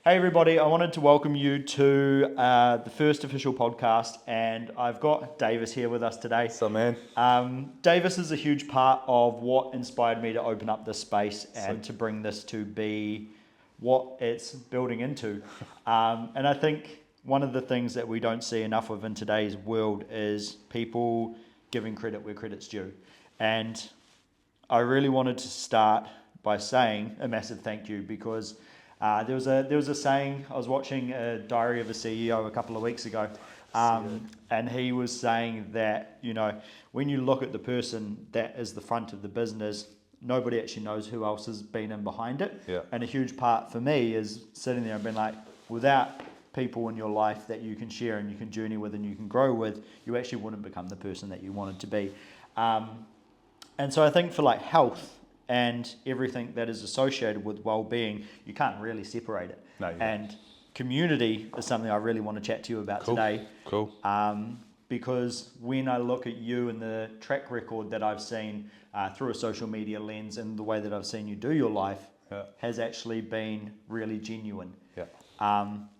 Hey everybody, I wanted to welcome you to the first official podcast, and I've got Davis here with us today. So man, Davis is a huge part of what inspired me to open up this space and to bring this to be what it's building into. And I think one of the things that we don't see enough of in today's world is people giving credit where credit's due. And I really wanted to start by saying a massive thank you because there was a saying. I was watching a Diary of a CEO a couple of weeks ago, and he was saying that when you look at the person that is the front of the business, nobody actually knows who else has been in behind it. Yeah. And a huge part for me is sitting there and being like, without people in your life that you can share and you can journey with and you can grow with, you actually wouldn't become the person that you wanted to be. And so I think for like health and everything that is associated with well-being, you can't really separate it. No, you and community is something I really want to chat to you about today. Cool. Because when I look at you and the track record that I've seen through a social media lens and the way that I've seen you do your life has actually been really genuine. Yeah.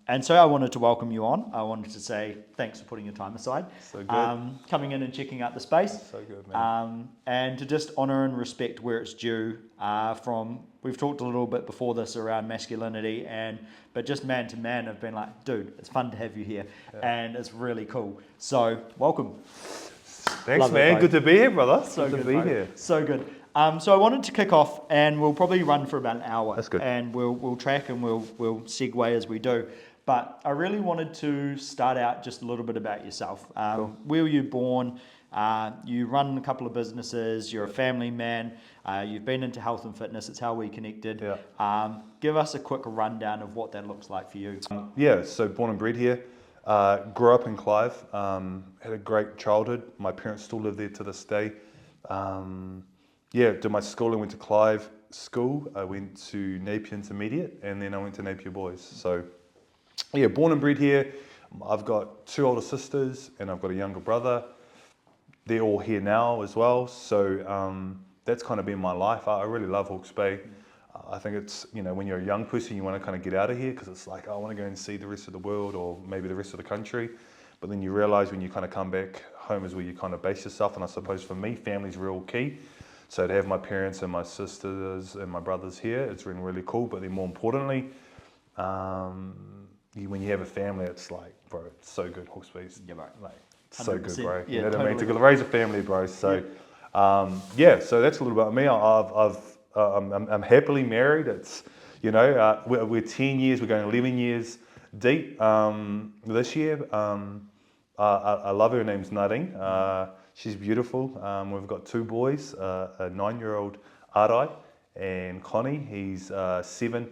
And so I wanted to welcome you on. I wanted to say thanks for putting your time aside. So good. Coming in and checking out the space. So good, man. And to just honour and respect where it's due we've talked a little bit before this around masculinity, but just man to man have been like, dude, it's fun to have you here and it's really cool. So welcome. Thanks, Love it, man. mate. Good to be here, brother. So good good to be mate. here. So good. So I wanted to kick off, and we'll probably run for about an hour. That's good. And we'll track and we'll segue as we do. But I really wanted to start out just a little bit about yourself. Cool. Where were you born? You run a couple of businesses. You're a family man. You've been into health and fitness. It's how we connected. Yeah. Give us a quick rundown of what that looks like for you. So born and bred here. Grew up in Clive. Had a great childhood. My parents still live there to this day. Did my schooling, went to Clive School. I went to Napier Intermediate, and then I went to Napier Boys. So, born and bred here. I've got two older sisters, and I've got a younger brother. They're all here now as well. So that's kind of been my life. I really love Hawke's Bay. I think it's, when you're a young person, you want to kind of get out of here because it's like, I want to go and see the rest of the world or maybe the rest of the country. But then you realize when you kind of come back home is where you kind of base yourself. And I suppose for me, family's real key. So to have my parents and my sisters and my brothers here, it's been really cool. But then more importantly, when you have a family, it's like, bro, it's so good. Hawke's Bay's so good, bro. Yeah, you know what I mean? totally. To raise a family, bro. So so that's a little about me. I'm happily married. It's we're 10 years. We're going 11 years deep this year. I love her. Her name's Nadine. She's beautiful. We've got two boys, a 9-year-old Arai and Connie. He's 7.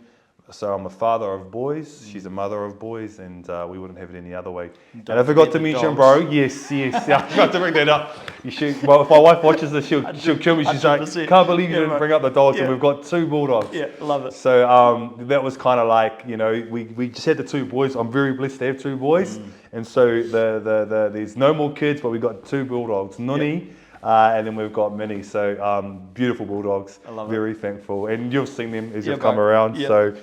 So I'm a father of boys. She's a mother of boys, and we wouldn't have it any other way. Don't and I forgot forget to the mention, dogs. bro. Yes. I forgot to bring that up. You should. Well, if my wife watches this, she'll kill me. She's like, 100%. can't believe you Yeah, didn't right. bring up the dogs. Yeah. And we've got 2 bulldogs. Yeah, love it. So that was kind of like, we just had the 2 boys. I'm very blessed to have 2 boys. And so there's no more kids, but we've got 2 bulldogs, Nuni, and then we've got Minnie. So beautiful bulldogs. I love it. Very thankful. And you've seen them as Yeah, you've come bro. around. Yeah. So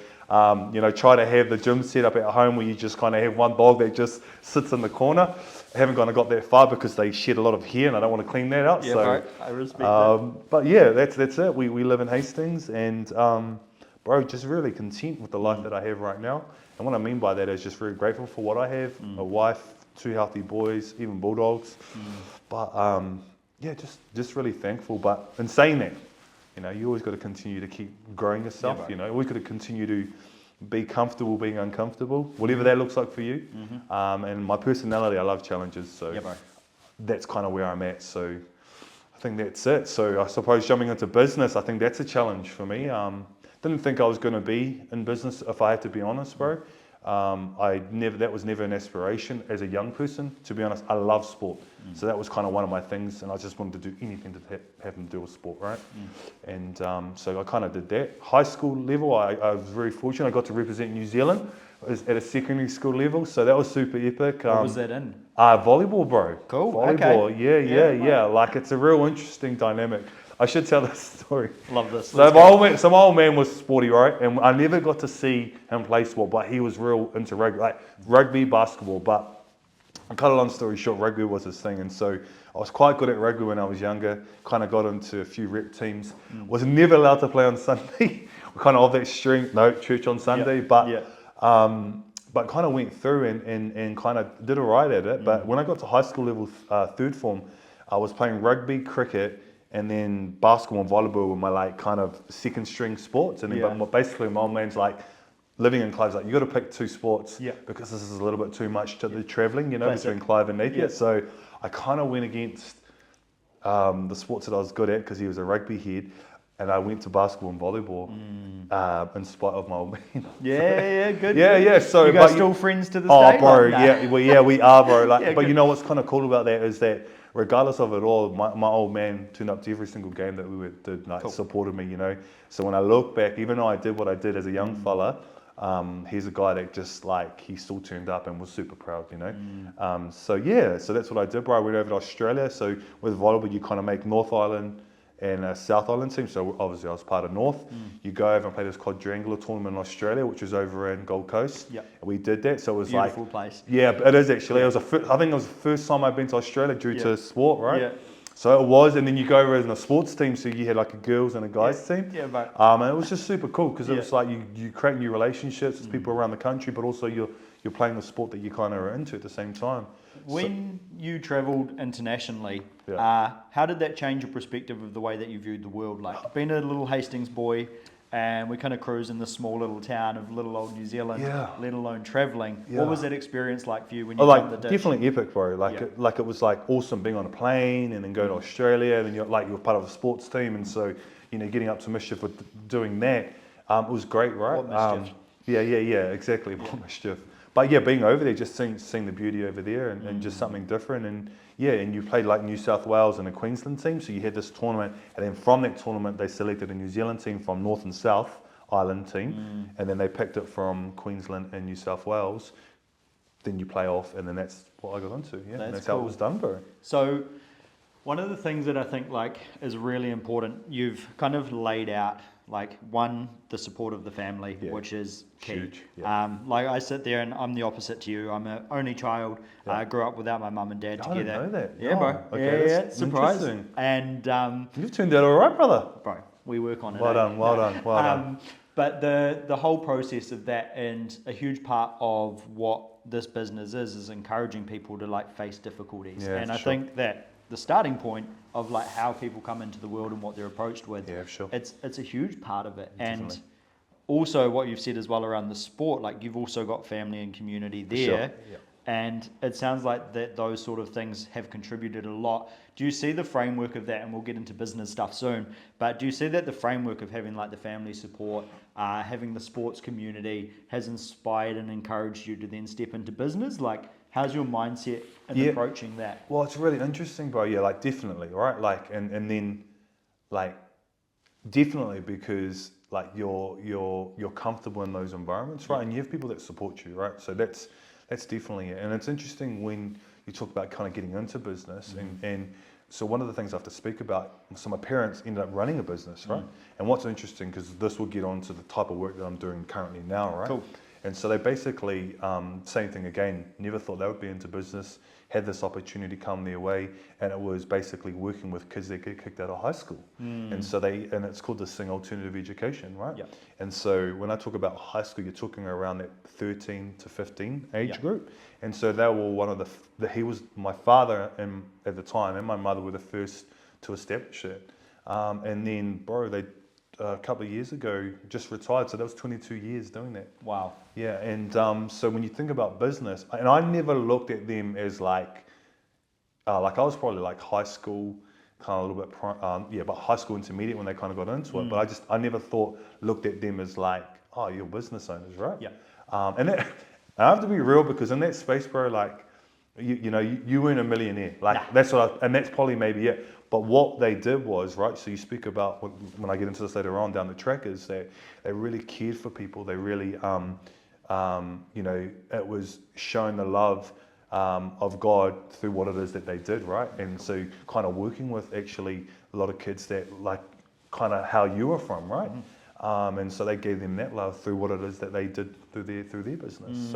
try to have the gym set up at home where you just kind of have one dog that just sits in the corner. I haven't kind of got that far because they shed a lot of hair and I don't want to clean that up. Yeah, so, bro. I respect that. But yeah, that's it. We live in Hastings and bro, just really content with the life that I have right now. And what I mean by that is just very grateful for what I have. A wife, 2 healthy boys, even bulldogs. But just really thankful. But in saying that, you always got to continue to keep growing yourself. Yeah, Always got to continue to be comfortable being uncomfortable, whatever that looks like for you. And my personality, I love challenges. So Yeah, bro. that's kind of where I'm at. So I think that's it. So I suppose jumping into business, I think that's a challenge for me. Didn't think I was going to be in business, if I had to be honest, bro. That was never an aspiration as a young person. To be honest, I love sport. So that was kind of one of my things, and I just wanted to do anything to have to do with sport, right? And so I kind of did that. High school level, I was very fortunate. I got to represent New Zealand at a secondary school level, so that was super epic. What was that in? Volleyball, bro. Cool, Volleyball, okay. yeah. Like, it's a real interesting dynamic. I should tell this story. Love this. So my old man was sporty, right? And I never got to see him play sport, but he was real into rugby, like rugby, basketball. But I cut a long story short, rugby was his thing. And so I was quite good at rugby when I was younger, kind of got into a few rep teams. Was never allowed to play on Sunday. We're kind of that string, no, church on Sunday. But kind of went through and kind of did all right at it. But when I got to high school level, third form, I was playing rugby, cricket, and then basketball and volleyball were my like kind of second string sports. And then but basically my old man's like, living in Clive's like, you got to pick two sports because this is a little bit too much to the travelling, you know, between Clive and Napier. So I kind of went against the sports that I was good at because he was a rugby head. And I went to basketball and volleyball in spite of my old man. Good. So you guys still friends to this day? Oh, bro, Like, we are, bro. Like, but good. you know what's kind of cool about that is that regardless of it all, my old man turned up to every single game that we did, like supported me, you know. So when I look back, even though I did what I did as a young fella, he's a guy that just like he still turned up and was super proud, you know. So that's what I did, bro. I went over to Australia. So with volleyball, you kind of make North Island and a South Island team. So obviously I was part of North. You go over and play this quadrangular tournament in Australia, which was over in Gold Coast. And we did that. So it was beautiful like place. Yeah, it is actually. It was I think it was the first time I've been to Australia due to sport, right? Yeah. So it was, and then you go over in a sports team, so you had like a girls and a guys team. Yeah, mate. And it was just super cool because it was like you create new relationships with people around the country, but also you're playing the sport that you kind of are into at the same time. When you travelled internationally, how did that change your perspective of the way that you viewed the world? Like being a little Hastings boy, and we kind of cruise in this small little town of little old New Zealand, let alone travelling. What was that experience like for you when you jumped the ditch? Definitely epic, bro. It was like awesome being on a plane and then going to Australia, and then you're part of a sports team, and so you know getting up to mischief with doing that, it was great, right? What mischief? Exactly. What mischief. But yeah, being over there, just seeing the beauty over there and just something different. And and you played like New South Wales and a Queensland team. So you had this tournament, and then from that tournament, they selected a New Zealand team from North and South Island team. And then they picked it from Queensland and New South Wales. Then you play off, and then that's what I got into. Yeah, that's how it was done, bro. So one of the things that I think like is really important, you've kind of laid out like one, the support of the family, which is key. Huge, like I sit there and I'm the opposite to you. I'm an only child. I grew up without my mum and dad together. I didn't know that. Yeah, bro. Okay, that's surprise. interesting. And You've turned out all right, brother. bro, we work on it. Well done. But the whole process of that, and a huge part of what this business is encouraging people to like face difficulties. And I think that the starting point of like how people come into the world and what they're approached with, it's a huge part of it. Definitely. And also what you've said as well around the sport, like you've also got family and community there. And it sounds like that those sort of things have contributed a lot. Do you see the framework of that, and we'll get into business stuff soon, but do you see that the framework of having like the family support, having the sports community has inspired and encouraged you to then step into business? Like, how's your mindset in approaching that? Well, it's really interesting, bro. Yeah, like definitely, right? Like, and then, like, definitely because like you're comfortable in those environments, right? And you have people that support you, right? So that's definitely it. And it's interesting when you talk about kind of getting into business, and so one of the things I have to speak about. So my parents ended up running a business, right? And what's interesting, because this will get on to the type of work that I'm doing currently now, right? Cool. And so they basically, same thing again, never thought they would be into business, had this opportunity come their way, and it was basically working with kids that get kicked out of high school. And so and it's called this thing, alternative education, right? And so when I talk about high school, you're talking around that 13 to 15 age group. And so they were one of he was, my father at the time and my mother were the first to establish it. And then, bro, they, a couple of years ago, just retired. So that was 22 years doing that. Wow. Yeah, and so when you think about business, and I never looked at them as like I was probably like high school, kind of a little bit, but high school intermediate when they kind of got into it. But I never looked at them as like, oh, you're business owners, right? Yeah. And I have to be real, because in that space, bro, like, you know, you weren't a millionaire. Like that's and that's probably maybe it. But what they did was, right, so you speak about, when I get into this later on down the track, is that they really cared for people. They really, you know, it was showing the love of God through what it is that they did, right? And so kind of working with actually a lot of kids that like kind of how you were from, right? And so they gave them that love through what it is that they did through their business.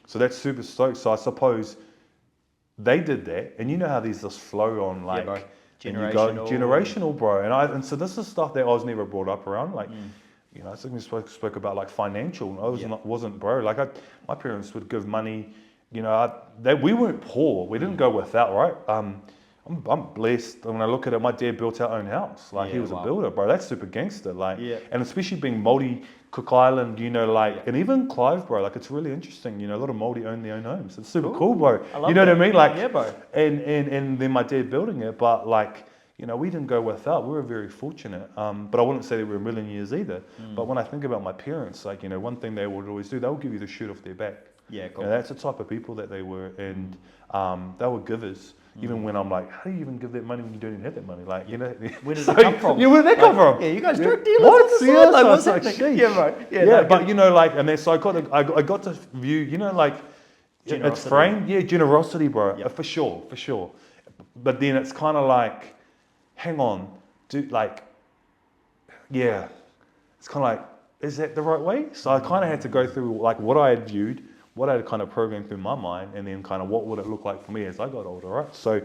So that's super stoked. So I suppose they did that, and you know how there's this flow on like bro. and you go Generational. generational, bro. And so this is stuff that I was never brought up around, like. You know, I think we spoke about like financial. Wasn't bro. Like my parents would give money. You know, we weren't poor. We didn't go without, right? I'm blessed. When I look at it, my dad built our own house. Like he was a builder, bro. That's super gangster. Like, and especially being Māori, Cook Island. You know, like, and even Clive, bro. Like, it's really interesting. You know, a lot of Māori own their own homes. It's super cool, bro. I love you know that. what I mean? Like, Yeah, bro. And then my dad building it, but like. You know, we didn't go without. We were very fortunate. But I wouldn't say that we were millionaires either. But when I think about my parents, like, you know, one thing they would always do, they would give you the shirt off their back. Yeah, cool. You know, that's the type of people that they were. And they were givers. Even when I'm like, how do you even give that money when you don't even have that money? Like, you know. Where does it come from? Yeah, where did that come from? Yeah, you guys drug dealers What? on the side. Yeah, Like, so what's it's like, happening? sheesh. Yeah, right. Yeah, no, but you know, like, and then so I got to view, you know, like, it's Generosity. framed, generosity, bro, Yep. for sure. But then it's kind of like, hang on, it's kind of like, is that the right way? So I kind of had to go through like what I had viewed, what I had kind of programmed through my mind, and then kind of what would it look like for me as I got older, right? So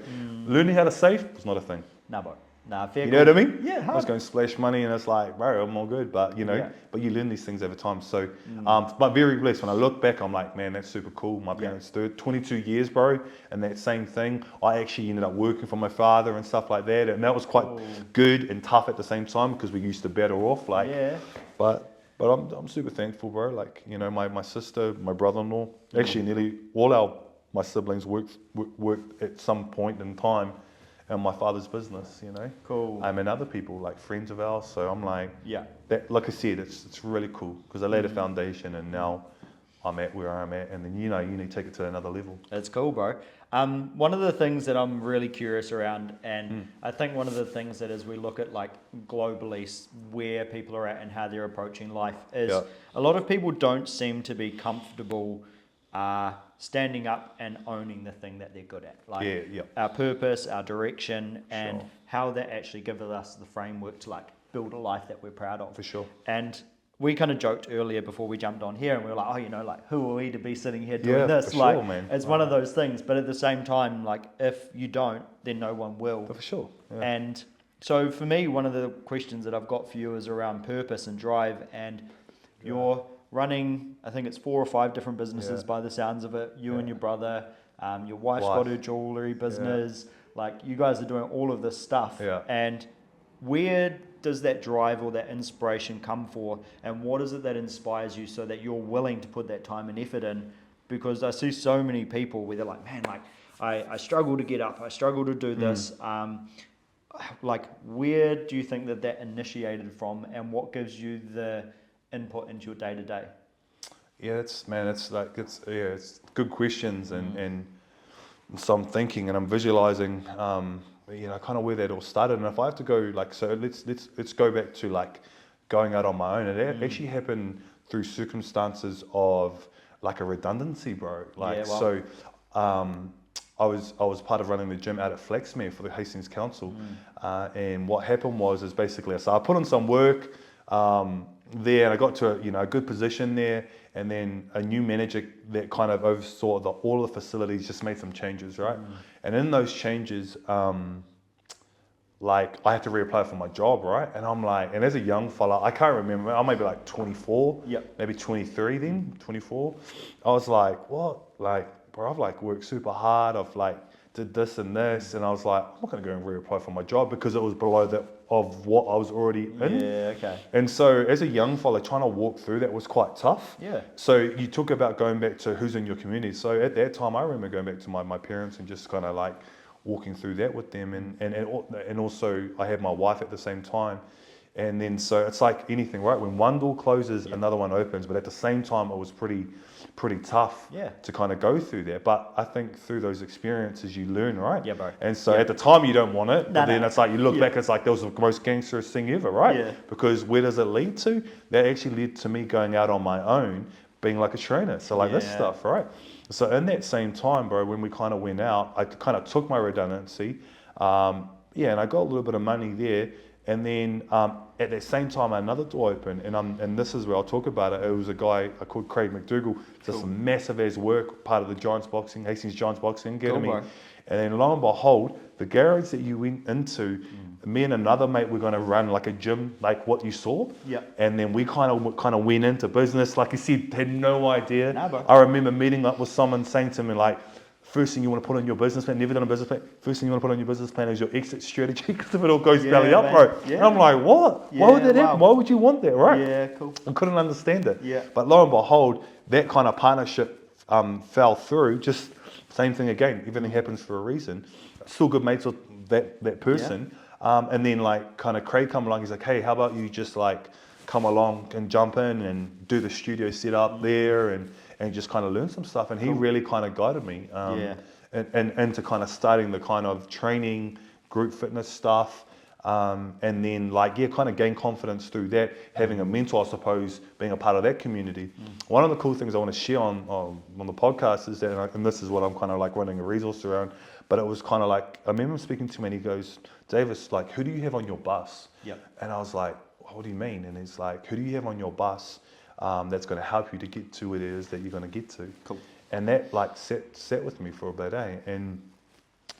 learning how to save was not a thing. Nah, bro. Nah, fair. You know what I mean? Yeah, I was going to splash money, and it's like, bro, I'm all good, but you know, but you learn these things over time. So, but very blessed. When I look back, I'm like, man, that's super cool. My parents did 22 years, bro, and that same thing. I actually ended up working for my father and stuff like that, and that was quite good and tough at the same time because we used to battle off, like. Yeah. But I'm super thankful, bro. Like, you know, my sister, my brother-in-law, actually nearly all my siblings worked at some point in time. And my father's business, you know. Cool. And other people, like friends of ours. So I'm like, Yeah. that, like I said, it's really cool because I laid a foundation, and now I'm at where I'm at, and then you need to take it to another level. That's cool, bro. One of the things that I'm really curious around, and I think one of the things that as we look at like globally where people are at and how they're approaching life is a lot of people don't seem to be comfortable standing up and owning the thing that they're good at, like our purpose, our direction, and how that actually gives us the framework to like build a life that we're proud of. For sure. And we kind of joked earlier before we jumped on here, and we were like, oh, you know, like who are we to be sitting here doing this? For Like, sure, man. it's one of those things. But at the same time, like if you don't, then no one will. For sure. Yeah. And so for me, one of the questions that I've got for you is around purpose and drive. And you're running, I think it's 4 or 5 different businesses by the sounds of it. You and your brother, your wife's got her jewelry business. Like you guys are doing all of this stuff. Yeah. And where does that drive or that inspiration come for? And what is it that inspires you so that you're willing to put that time and effort in? Because I see so many people where they're like, man, like I struggle to get up. I struggle to do this. Like, where do you think that initiated from, and what gives you the input into your day to day? Yeah, it's good questions, and so I'm thinking and I'm visualizing, you know, kind of where that all started. And if I have to go, like, so let's go back to like going out on my own. It actually happened through circumstances of like a redundancy, bro. Like, so. I was part of running the gym out at Flaxmere for the Hastings Council, and what happened was basically, so I put in some work there, and I got to a good position there, and then a new manager that kind of oversaw all the facilities just made some changes, right? And in those changes, like I had to reapply for my job, right? And I'm like, and as a young fella, I can't remember, I might be like 24, maybe 23 then, 24. I was like, what? Like, bro, I've like worked super hard. I've like did this and this, and I was like, I'm not gonna go and reapply for my job because it was below that of what I was already in. Yeah, okay. And so as a young fella, trying to walk through that was quite tough. Yeah. So you talk about going back to who's in your community. So at that time, I remember going back to my parents and just kind of like walking through that with them, and also I had my wife at the same time. And then so it's like anything, right? When one door closes, another one opens. But at the same time, it was pretty tough to kind of go through there. But I think through those experiences, you learn, right? Yeah, bro. And so at the time, you don't want it. But then it's like you look back, it's like that was the most gangsterous thing ever, right? Yeah. Because where does it lead to? That actually led to me going out on my own. being like a trainer. So like this Yeah. stuff, right? So in that same time, bro, when we kind of went out, I kind of took my redundancy. And I got a little bit of money there. And then at that same time, another door opened, and this is where I'll talk about it. It was a guy called Craig McDougall, just some massive as work, part of the Hastings Giants Boxing Academy. Cool, bro. And then lo and behold, the garage that you went into, me and another mate were going to run like a gym, like what you saw. Yeah. And then we kind of went into business. Like you said, had no idea. Nah, bro. I remember meeting up with someone saying to me like, first thing you want to put on your business plan, never done a business plan, first thing you want to put on your business plan is your exit strategy, because if it all goes belly up, man. bro. Yeah. And I'm like, what? Why would that Yeah, happen? wow. Why would you want that, right? Yeah, cool. I couldn't understand it. Yeah. But lo and behold, that kind of partnership fell through. Just same thing again. Everything happens for a reason. Still good mates with that person. And then like kind of Craig come along. He's like, hey, how about you just like come along and jump in and do the studio set up there and just kind of learn some stuff. And he really kind of guided me. And into kind of starting the kind of training, group fitness stuff, and then kind of gain confidence through that, having a mentor, I suppose, being a part of that community. One of the cool things I want to share on the podcast is that, and this is what I'm kind of like running a resource around, but it was kind of like, I remember speaking to him and he goes, Davis, like, who do you have on your bus? Yep. And I was like, what do you mean? And he's like, who do you have on your bus that's going to help you to get to where it is that you're going to get to? Cool. And that like sat with me for a bit, and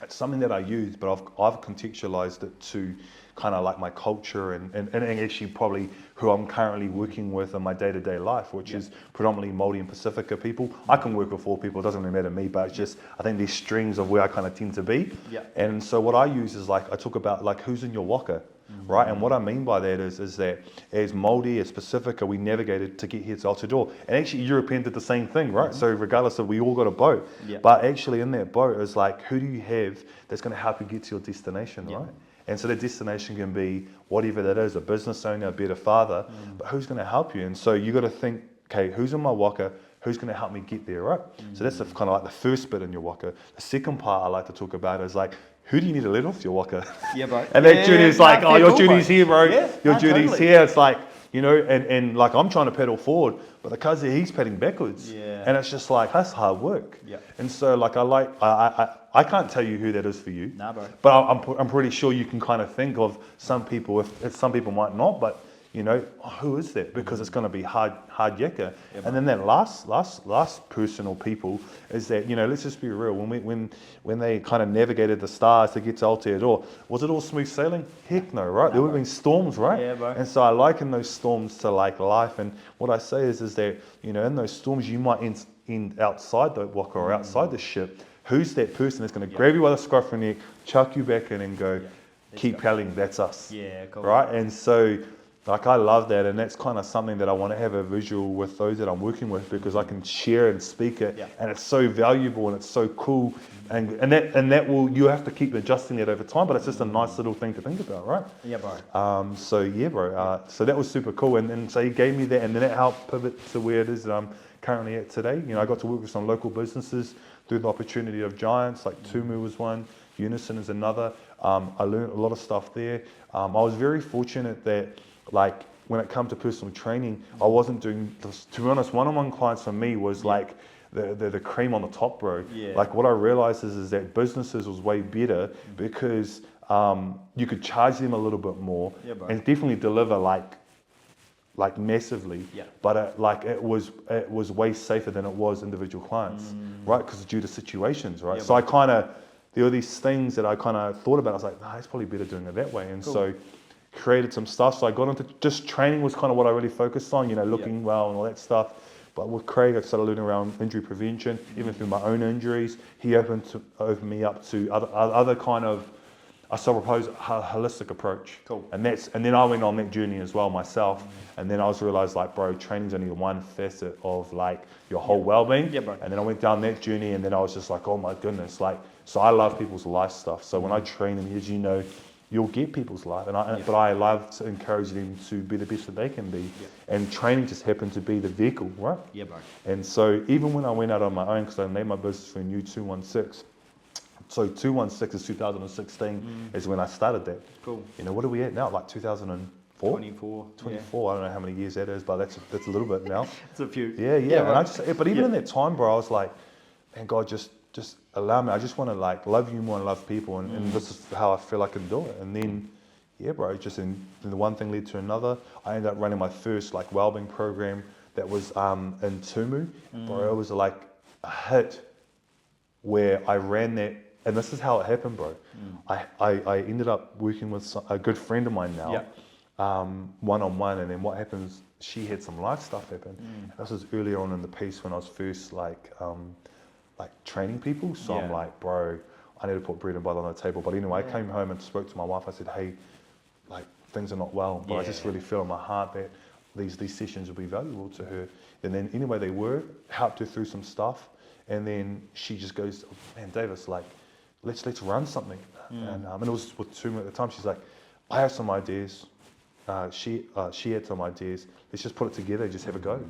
it's something that I use, but I've contextualized it to kind of like my culture and actually probably who I'm currently working with in my day-to-day life, which is predominantly Māori and Pacifica people. I can work with all people, it doesn't really matter to me, but it's just, I think these strings of where I kind of tend to be. Yeah. And so what I use is like, I talk about like who's in your waka, right? And what I mean by that is that as Māori, as Pacifica, we navigated to get here to Aotearoa. And actually European did the same thing, right? So regardless of, we all got a boat. Yeah. But actually in that boat is like, who do you have that's going to help you get to your destination, right? And so the destination can be whatever that is, a business owner, a better father, but who's going to help you? And so you got to think, okay, who's in my waka? Who's going to help me get there, right? So that's kind of like the first bit in your waka. The second part I like to talk about is like, who do you need to let off your waka? Yeah, bro. And that journey's like, nah, oh, your cool, journey's bro. here, bro. Yeah, Your nah, journey's totally. here. It's like, you know, and like I'm trying to pedal forward, but the cousin, he's paddling backwards. Yeah. And it's just like, that's hard work. Yeah. And so like I can't tell you who that is for you. Nah, bro. But I'm pretty sure you can kind of think of some people, if some people might not, but you know, who is that? Because it's going to be hard yakka. Yeah, and then that last person or people is that, you know, let's just be real. When they kind of navigated the stars to get to Aotearoa, was it all smooth sailing? Heck no, right? There would have been storms, right? Yeah, bro. And so I liken those storms to like life. And what I say is that, you know, in those storms, you might end outside the waka or outside the ship. Who's that person that's going to grab you by the scruff of your neck, chuck you back in and go, keep paddling, that's us. Yeah, cool. Right? And so, like, I love that, and that's kind of something that I want to have a visual with those that I'm working with, because I can share and speak it, and it's so valuable and it's so cool, and that will, you have to keep adjusting that over time, but it's just a nice little thing to think about, right? Yeah, bro. So yeah, bro. So that was super cool, and so he gave me that, and then it helped pivot to where it is that I'm currently at today. You know, I got to work with some local businesses through the opportunity of Giants, like Tumu was one, Unison is another. I learned a lot of stuff there. I was very fortunate that, like, when it comes to personal training, I wasn't doing this. To be honest, one-on-one clients for me was like the cream on the top, bro. Yeah. Like, what I realized is that businesses was way better because you could charge them a little bit more and definitely deliver like massively, but it was way safer than it was individual clients, right? Because due to situations, right? So there were these things that I kind of thought about. I was like, nah, it's probably better doing it that way, and so created some stuff. So I got into just training was kind of what I really focused on, you know, looking well and all that stuff. But with Craig, I started learning around injury prevention, even through my own injuries. He opened me up to other kind of, I suppose, a holistic approach. Cool. And then I went on that journey as well myself. And then I was realized, like, bro, training's only one facet of like your whole well-being. Yeah, bro. And then I went down that journey, and then I was just like, oh my goodness, like, so I love people's life stuff. So when I train them, as you know, you'll get people's life, but I love to encourage them to be the best that they can be. And training just happened to be the vehicle, right? Yeah, bro. And so even when I went out on my own, because I named my business for New 216. So 216 is 2016 is when I started that. Cool. You know, what are we at now? Like 2000 and 24. 24. I don't know how many years that is, but that's a little bit now. It's a few. Yeah. And right. but even in that time, bro, I was like, man, God, just allow me. I just want to like love you more and love people, and this is how I feel I can do it. And then, yeah, bro, just in the one thing led to another. I ended up running my first like wellbeing program that was in Tumu. Bro, it was like a hit where I ran that, and this is how it happened, bro. I ended up working with a good friend of mine now. One-on-one, and then what happens, she had some life stuff happen. This was earlier on in the piece when I was first like training people, so I'm like, bro, I need to put bread and butter on the table. But anyway, I came home and spoke to my wife. I said, hey, like things are not well, but I just really feel in my heart that these sessions will be valuable to her. And then anyway, they were, helped her through some stuff, and then she just goes, man, Davis, like, let's run something. And it was with Tumu at the time. She's like, I have some ideas. She had some ideas. Let's just put it together, just have a go.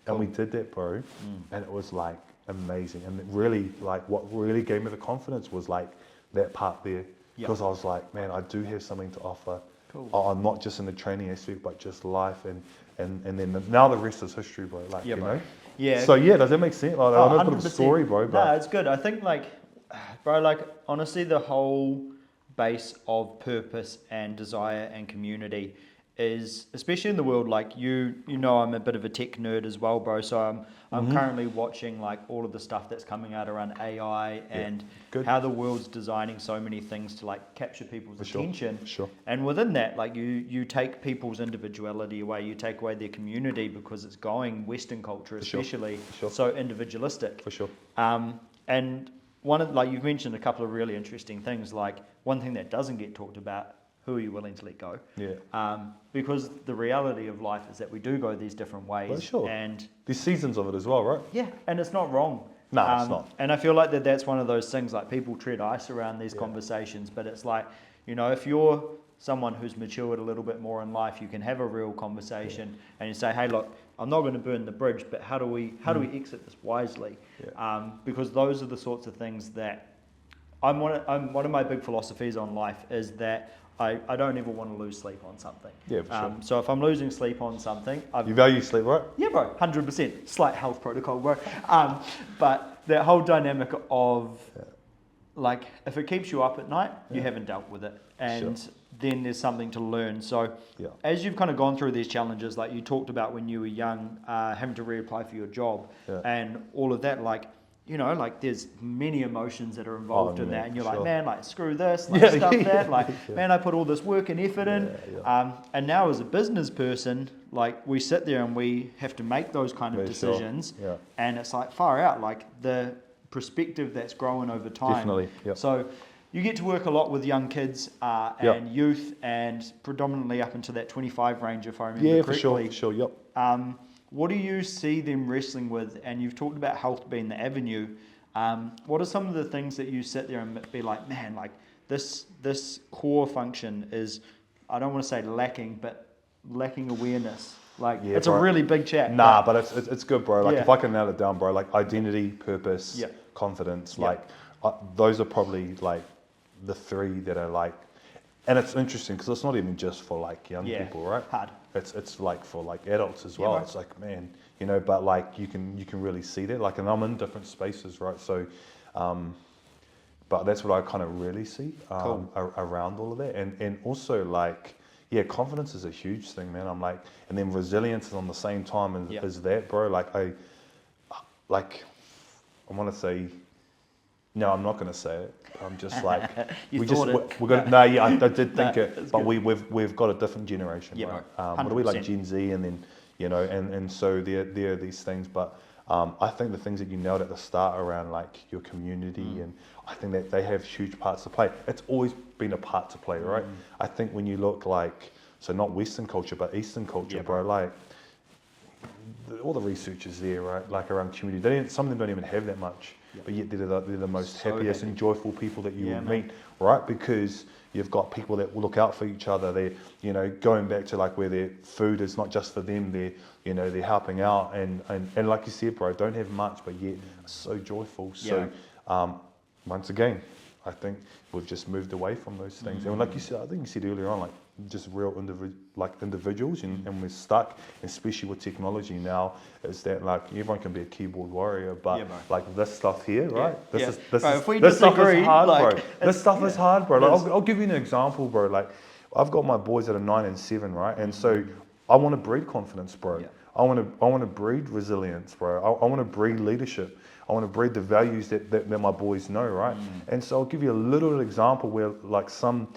And we did that, bro. And it was like amazing. And it really, like, what really gave me the confidence was like that part there. Because I was like, man, I do have something to offer. I'm not just in the training aspect, but just life. And then now the rest is history, bro. Like, you know? Yeah. So yeah, does that make sense? Like, I know it's a bit of a story, bro. But no, it's good. I think like, bro, like honestly, the whole base of purpose and desire and community is, especially in the world, like you know, I'm a bit of a tech nerd as well, bro. So I'm currently watching like all of the stuff that's coming out around AI and how the world's designing so many things to like capture people's attention. Sure. And within that, like you take people's individuality away, you take away their community because it's going Western culture, especially so individualistic. For sure. And one of, like you've mentioned a couple of really interesting things, like one thing that doesn't get talked about, who are you willing to let go? Because the reality of life is that we do go these different ways. Well, sure. And there's seasons of it as well, right? yeah, and it's not wrong. No, it's not. And I feel like that's one of those things, like people tread ice around these conversations, but it's like, you know, if you're someone who's matured a little bit more in life, you can have a real conversation and you say, hey, look, I'm not going to burn the bridge, but how do we exit this wisely? Because those are the sorts of things that one of my big philosophies on life is that I don't ever want to lose sleep on something. Yeah, for sure. So if I'm losing sleep on something, You value sleep, right? yeah, bro, 100%. Slight health protocol, bro. But that whole dynamic of, like, if it keeps you up at night, you haven't dealt with it. And then there's something to learn. So as you've kind of gone through these challenges, like you talked about when you were young, having to reapply for your job and all of that, like, you know, like there's many emotions that are involved in that, and you're like, man, like screw this, like stuff that, like, man, I put all this work and effort in. And now as a business person, like we sit there and we have to make those kind of decisions, and it's like far out, like the perspective that's growing over time. Definitely. So you get to work a lot with young kids and youth, and predominantly up into that 25 range, if I remember correctly. For sure. What do you see them wrestling with? And you've talked about health being the avenue. What are some of the things that you sit there and be like, man, like this core function is, I don't want to say lacking, but lacking awareness. Like it's a really big chat. Nah, but it's good, bro. Like if I can nail it down, bro, like identity, purpose, confidence, like those are probably like the three that are like, and it's interesting because it's not even just for like young people, right? Hard. It's like for like adults as well. It's like, man, you know, but like you can really see that. Like, and I'm in different spaces, right? So, but that's what I kind of really see around all of that, and also like, confidence is a huge thing, man. I'm like, and then resilience is on the same time as that, bro. Like I want to say. No, I'm not going to say it. I'm just like we're gonna. No, I did think it, but we've got a different generation, right? What are we like, Gen Z, and then you know, and so there are these things, but I think the things that you nailed at the start around like your community, and I think that they have huge parts to play. It's always been a part to play, right? I think when you look like, so not Western culture, but Eastern culture, bro, like all the research is there, right? Like around community, some of them don't even have that much. But yet they're the most happiest and joyful people that you will meet, right? Because you've got people that will look out for each other. They're, you know, going back to like where their food is not just for them. They're, you know, they're helping out and like you said, bro, don't have much, but yet so joyful. So once again, I think we've just moved away from those things. And like you said, I think you said earlier on, like just real individuals, and we're stuck, especially with technology now. Is that like everyone can be a keyboard warrior, but Yeah, bro. like this stuff here, right? Yeah. This Bro, is if we this stuff disagree, is hard, like, bro. This stuff is hard, bro. it Like, is. I'll give you an example, bro. Like I've got my boys that are 9 and 7, right? And so I want to breed confidence, bro. Yeah. I want to breed resilience, bro. I want to breed leadership. I want to breed the values that my boys know, right? And so I'll give you a little example where like some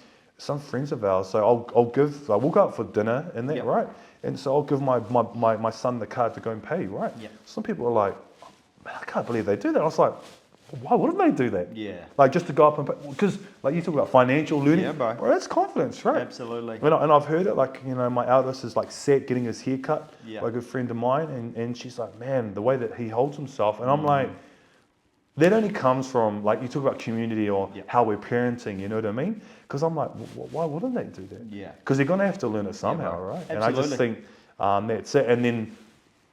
friends of ours. So we'll go out for dinner and that, Yep. right? And so I'll give my son the card to go and pay, right? Yep. Some people are like, man, I can't believe they do that. I was like, why wouldn't they do that? Yeah. Like just to go up and pay, because like you talk about financial learning, Yeah, bro. that's confidence, right? Absolutely. And I've heard it, like, you know, my eldest is like set getting his hair cut Yeah. by a good friend of mine, and she's like, man, the way that he holds himself, and I'm like, that only comes from, like, you talk about community or Yeah. how we're parenting, you know what I mean? Because I'm like, why wouldn't they do that? Yeah. Because they're going to have to learn it somehow, bro. right? And I just Absolutely. think that's it. And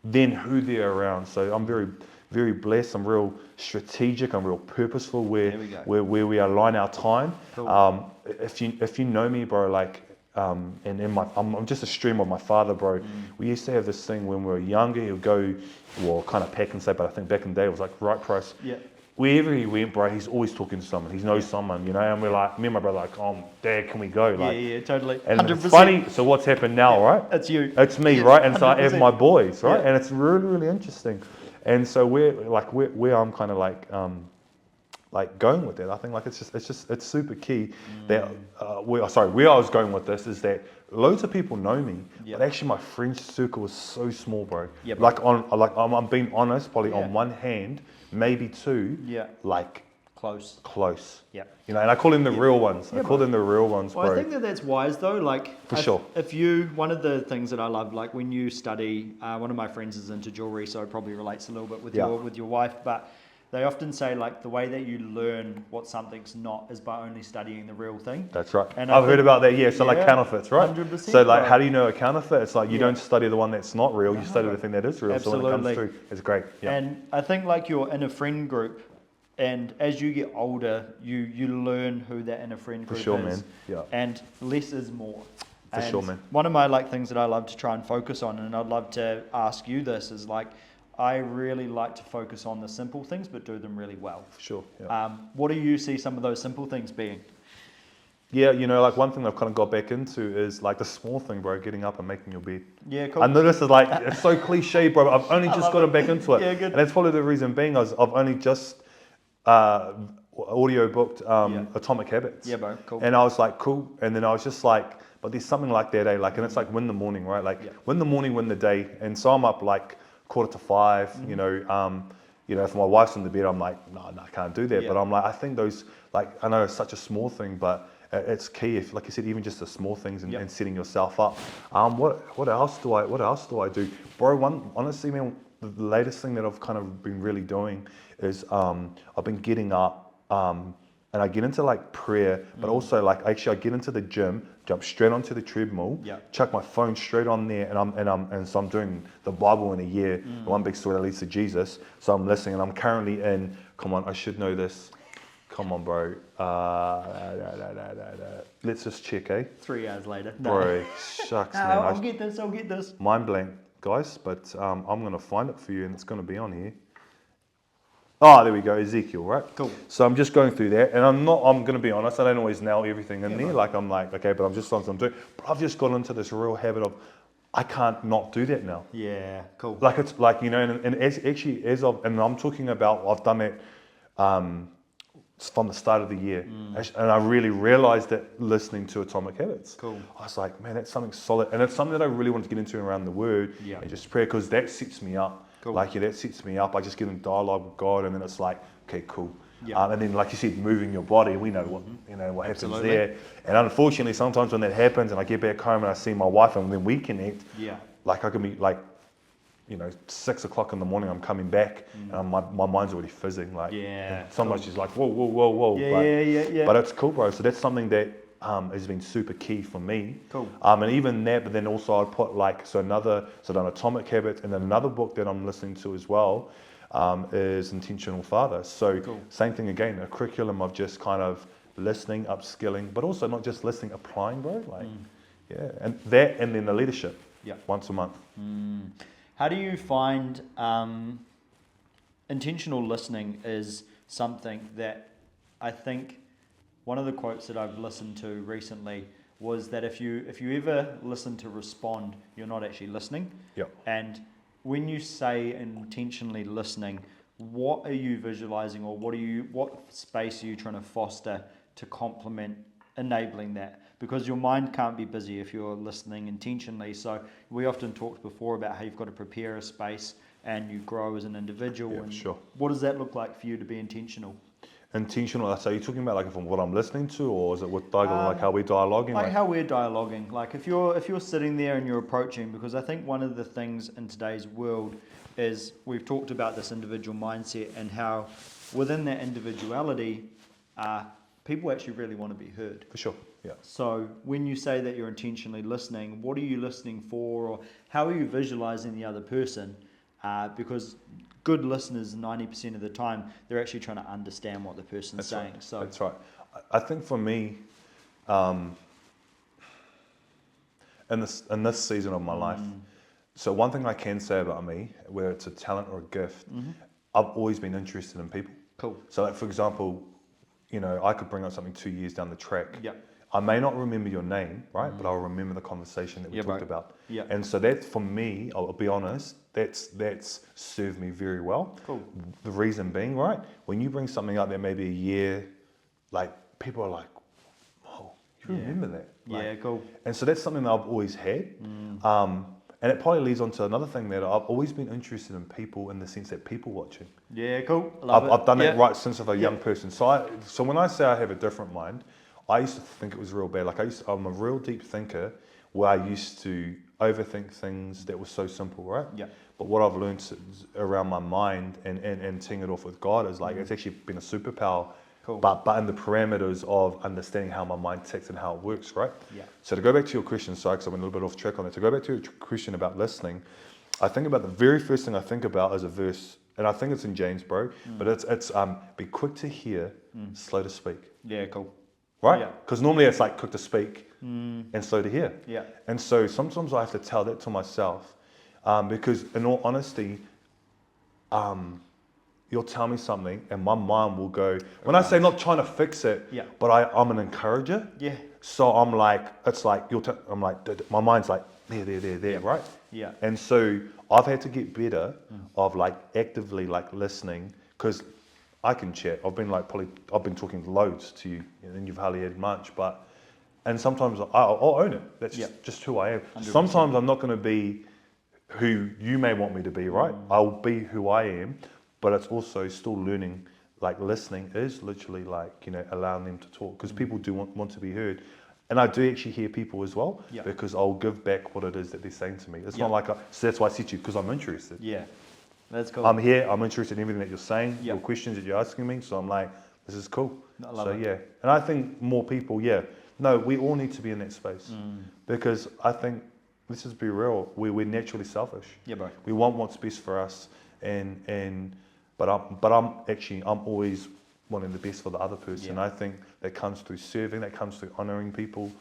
then who they're around. So I'm very, very blessed. I'm real strategic. I'm real purposeful There we go. where we align our time. Cool. If you know me, bro, like, and I'm just a stream of my father, bro. We used to have this thing when we were younger. He'll go, well, kind of pack and say, but I think back in the day it was like right price. Yeah. Wherever he went, bro, he's always talking to someone. He knows someone, you know. And we're like, me and my brother, like, oh, Dad, can we go? Like, Yeah, totally. and 100%. it's funny. So what's happened now, right? It's you. It's me, Yes, right? And so I have 100%. my boys, right? Yeah. And it's really, really interesting. And so where I'm kind of like going with it. I think like it's super key that where I was going with this is that loads of people know me, Yeah. but actually my friend circle is so small, bro. Yeah, bro. I'm being honest, probably Yeah. on one hand, maybe two, Yeah. like Close. close. Yeah. You know, and I call them the real ones. Yeah, I call bro. them the real ones, Well, bro. I think that's wise though. Like, For sure. If one of the things that I love, like when you study, one of my friends is into jewelry, so it probably relates a little bit with Yeah. your wife. But they often say like the way that you learn what something's not is by only studying the real thing. That's right. And I I've heard think- about that, yeah. So like yeah, counterfeits, right? 100%, So like, bro. how do you know a counterfeit? It's like you Yeah. don't study the one that's not real, you study bro. the thing that is real. So when it comes Absolutely. through, it's great. Yeah. And I think like you're in a friend group, and as you get older, you learn who that inner friend group sure, is. man. Yeah. And less is more. For sure, man. One of my like things that I love to try and focus on, and I'd love to ask you this, is like I really like to focus on the simple things, but do them really well. For sure. Yeah. What do you see some of those simple things being? Yeah, you know, like one thing I've kind of got back into is like the small thing, bro, getting up and making your bed. Yeah, cool. I know this is like, it's so cliche, bro, but I've only just love gotten it. back into it. Yeah, good. And that's probably the reason being I've only just audio booked Yeah. Atomic Habits. Yeah, bro, cool. And I was like, cool. And then I was just like, but there's something like that, eh? Like, and it's like win the morning, right? Like Yeah. win the morning, win the day. And so I'm up like 4:45, Mm-hmm. you know, if my wife's in the bed, I'm like, no, I can't do that. Yeah. But I'm like, I think those, like, I know it's such a small thing, but it's key. If, like you said, even just the small things and, Yep. and setting yourself up. What else do I do, bro? Honestly, man, the latest thing that I've kind of been really doing is I've been getting up and I get into like prayer, but also like actually I get into the gym, jump straight onto the treadmill, Yep. chuck my phone straight on there, and so I'm doing the Bible in a year, the one big story that leads to Jesus. So I'm listening, and I'm currently in. Come on, I should know this. Come on, bro. Let's just check, eh? 3 hours later. Bro, shucks, No, man. I'll get this. I'll get this. Mind blank, guys, but I'm going to find it for you and it's going to be on here. Oh, there we go, Ezekiel, right? Cool. So I'm just going through that, and I'm going to be honest, I don't always nail everything in there. Like, I'm like, okay, but I'm just something I'm doing. But I've just got into this real habit of, I can't not do that now. Yeah, cool. Like, it's like, you know, and and I'm talking about, I've done it from the start of the year. And I really realized that listening to Atomic Habits. Cool. I was like, man, that's something solid. And it's something that I really want to get into around the word Yeah. and just prayer, because that sets me up. Cool. Like, yeah, that sets me up. I just get in dialogue with God, and then it's like, okay, cool. Yeah. And then, like you said, moving your body, we know what what happens Absolutely. there. And unfortunately, sometimes when that happens, and I get back home and I see my wife, and then we connect, Yeah. like I can be like, 6 o'clock in the morning, I'm coming back, and my mind's already fizzing. Like, Yeah, and sometimes she's like, whoa. Yeah, yeah. But it's cool, bro. So that's something that has been super key for me. Cool. And even that, but then also I'd put like, so done Atomic Habits, and then another book that I'm listening to as well is Intentional Father. So Cool. same thing again, a curriculum of just kind of listening, upskilling, but also not just listening, applying, bro. Like, Yeah, and that, and then the leadership. Yeah. Once a month. How do you find intentional listening is something that I think one of the quotes that I've listened to recently was that if you ever listen to respond, you're not actually listening. Yep. And when you say intentionally listening, what are you visualizing, or what space are you trying to foster to complement enabling that? Because your mind can't be busy if you're listening intentionally. So we often talked before about how you've got to prepare a space and you grow as an individual. Yeah, and sure. What does that look like for you to be intentional? Intentional, so are you talking about like from what I'm listening to, or is it with dialogue, like how we're dialoguing? Like how we're dialoguing. Like if you're sitting there and you're approaching, because I think one of the things in today's world is we've talked about this individual mindset and how within that individuality, people actually really want to be heard. For sure, yeah. So when you say that you're intentionally listening, what are you listening for, or how are you visualizing the other person? Because good listeners, 90% of the time, they're actually trying to understand what the person's saying. Right. So that's right. I think for me, in this season of my life, so one thing I can say about me, whether it's a talent or a gift, I've always been interested in people. Cool. So like, for example, I could bring up something 2 years down the track. Yeah. I may not remember your name, right? But I'll remember the conversation that we talked about. Yeah. And so that, for me, I'll be honest, that's served me very well. Cool. The reason being, right? When you bring something up that maybe a year, like people are like, "Oh, you remember that?" Like, Yeah, cool. and so that's something that I've always had. And it probably leads on to another thing that I've always been interested in people, in the sense that people watching. Yeah, cool. Love it. I've done Yeah. that right since I was a young person. So when I say I have a different mind, I used to think it was real bad. Like I'm a real deep thinker, where I used to overthink things that were so simple, right? Yeah. But what I've learned around my mind and teeing it off with God is like it's actually been a superpower. Cool. But in the parameters of understanding how my mind ticks and how it works, right? Yeah. So to go back to your question, sorry, because I went a little bit off track on that. To go back to your question about listening, I think about the very first thing I think about is a verse, and I think it's in James, bro. But it's be quick to hear, slow to speak. Yeah, cool. Right? Yeah. Because normally it's like quick to speak and slow to hear. Yeah. And so sometimes I have to tell that to myself because, in all honesty, you'll tell me something and my mind will go, when I say not trying to fix it, Yeah. but I'm an encourager. Yeah. So I'm like, it's like, I'm like, my mind's like, there, right? Yeah. And so I've had to get better of like actively like listening, because I can chat. I've been talking loads to you, and you've hardly had much, and sometimes I'll own it. That's just who I am. 100%. Sometimes I'm not going to be who you may want me to be, right? I'll be who I am, but it's also still learning. Like listening is literally like, allowing them to talk, because people do want to be heard. And I do actually hear people as well, because I'll give back what it is that they're saying to me. It's not like, so that's why I said to you, because I'm interested. Yeah. That's cool. I'm here, I'm interested in everything that you're saying, Yep. your questions that you're asking me, so I'm like, this is cool. I love it. Yeah. And I think more people, we all need to be in that space, because I think, let's just be real, we're naturally selfish. Yeah, bro. We want what's best for us, but I'm always wanting the best for the other person. Yeah. I think that comes through serving, that comes through honouring people,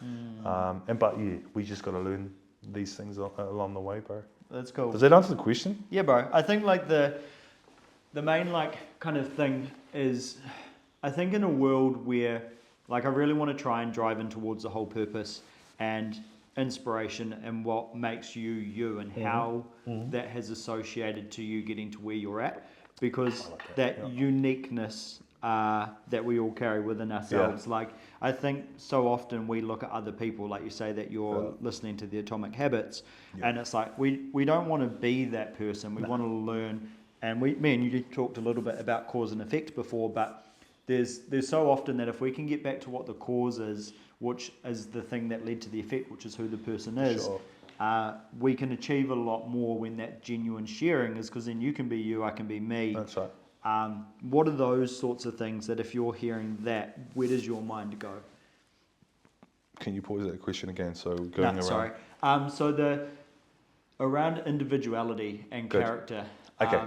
we just got to learn these things along the way, bro. That's cool. Does that answer the question? Yeah, bro. I think like the main like kind of thing is, I think in a world where like I really want to try and drive in towards the whole purpose and inspiration and what makes you you, and how that has associated to you getting to where you're at, because that uniqueness that we all carry within ourselves. Like I think so often we look at other people, like you say that you're listening to the Atomic Habits, and it's like we don't want to be that person. We want to learn, and me and you talked a little bit about cause and effect before, but there's so often that if we can get back to what the cause is, which is the thing that led to the effect, which is who the person is, we can achieve a lot more when that genuine sharing is, because then you can be you, I can be me. That's right. What are those sorts of things that if you're hearing that, where does your mind go? Can you pause that question again? So going around. Sorry. So around individuality and Good. character. Okay.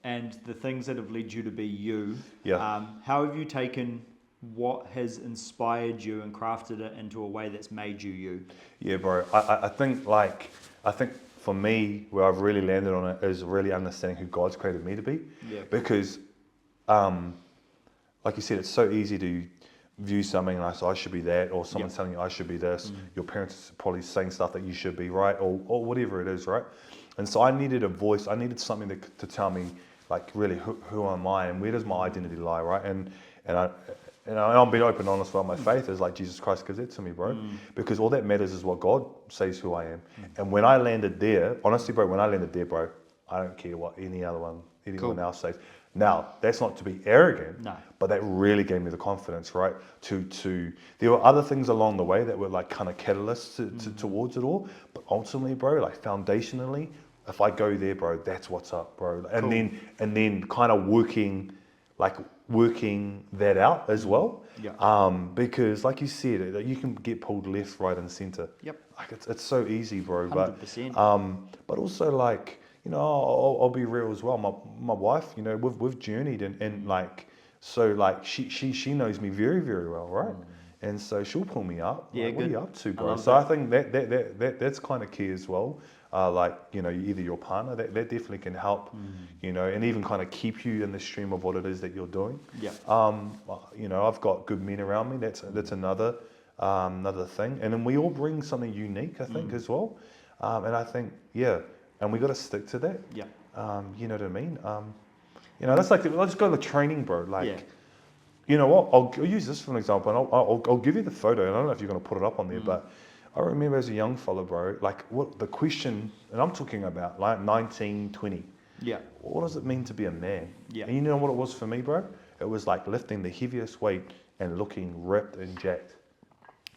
And the things that have led you to be you. Yeah. How have you taken what has inspired you and crafted it into a way that's made you you? Yeah, bro. I think for me, where I've really landed on it is really understanding who God's created me to be. Yeah. Because, like you said, it's so easy to view something like, I should be that, or someone's telling you I should be this. Your parents are probably saying stuff that you should be, right? Or whatever it is, right? And so I needed a voice. I needed something to tell me, like, really, who am I and where does my identity lie, right? And I'm being open and honest about my faith is like Jesus Christ gives it to me, bro. Because all that matters is what God says who I am. And when I landed there, honestly, bro, I don't care what anyone else says. Now, that's not to be arrogant, No. but that really gave me the confidence, right? There were other things along the way that were like kind of catalysts towards it all. But ultimately, bro, like foundationally, if I go there, bro, that's what's up, bro. And then kind of working that out as well. Yeah. Because like you said, you can get pulled left, right, and center. Yep. Like it's so easy, bro. 100%. But also like, you know, I'll be real as well. My wife, you know, we've journeyed and like, so like she knows me very, very well, right? And so she'll pull me up. Yeah, like, what are good. you up to, I bro? love So that. I think that's kind of key as well. Like, you know, either your partner, that definitely can help, you know, and even kind of keep you in the stream of what it is that you're doing. Yeah. You know, I've got good men around me. That's another thing. And then we all bring something unique, I think, as well. And I think, yeah, and we got to stick to that. Yeah. You know what I mean? You know, that's like, let's go to training, bro. Like, Yeah. you know what? I'll use this for an example, and I'll give you the photo. And I don't know if you're going to put it up on there, but I remember as a young fella, bro, like what the question, and I'm talking about like 19, 20. Yeah. What does it mean to be a man? Yeah. And you know what it was for me, bro? It was like lifting the heaviest weight and looking ripped and jacked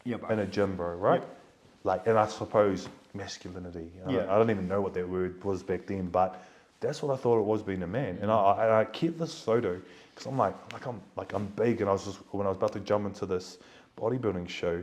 Yeah, bro. in a gym, bro, right? Yep. Like, and I suppose masculinity. I don't even know what that word was back then, but that's what I thought it was being a man. And I kept this photo because I'm big, and when I was about to jump into this bodybuilding show,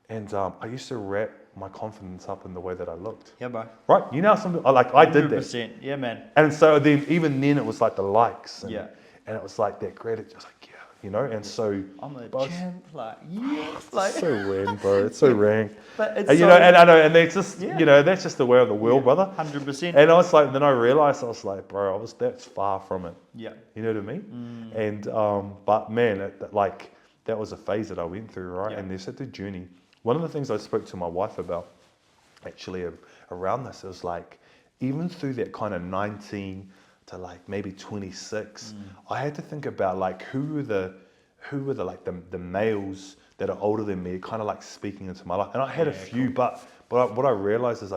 and I used to wrap my confidence up in the way that I looked. Yeah, bro. Right? You know, I did that. 100%. Yeah, man. And so even then it was like the likes. And, Yeah. And it was like that gratitude. I was like, yeah, you know. And so I'm a but champ. Like, yes. Like, it's so rang, bro. It's so rang. but it's And, you so, know, and I know, and it's just, Yeah. you know, that's just the way of the world, brother. 100%. And I was like, then I realized, I was like, bro, that's far from it. Yeah. You know what I mean? And, but man, that was a phase that I went through, right? Yeah. And there's such a journey. One of the things I spoke to my wife about, actually, around this is like, even through that kind of 19 to like maybe 26, I had to think about like who were the the males that are older than me, kind of like speaking into my life. And I had a few, but what I realized is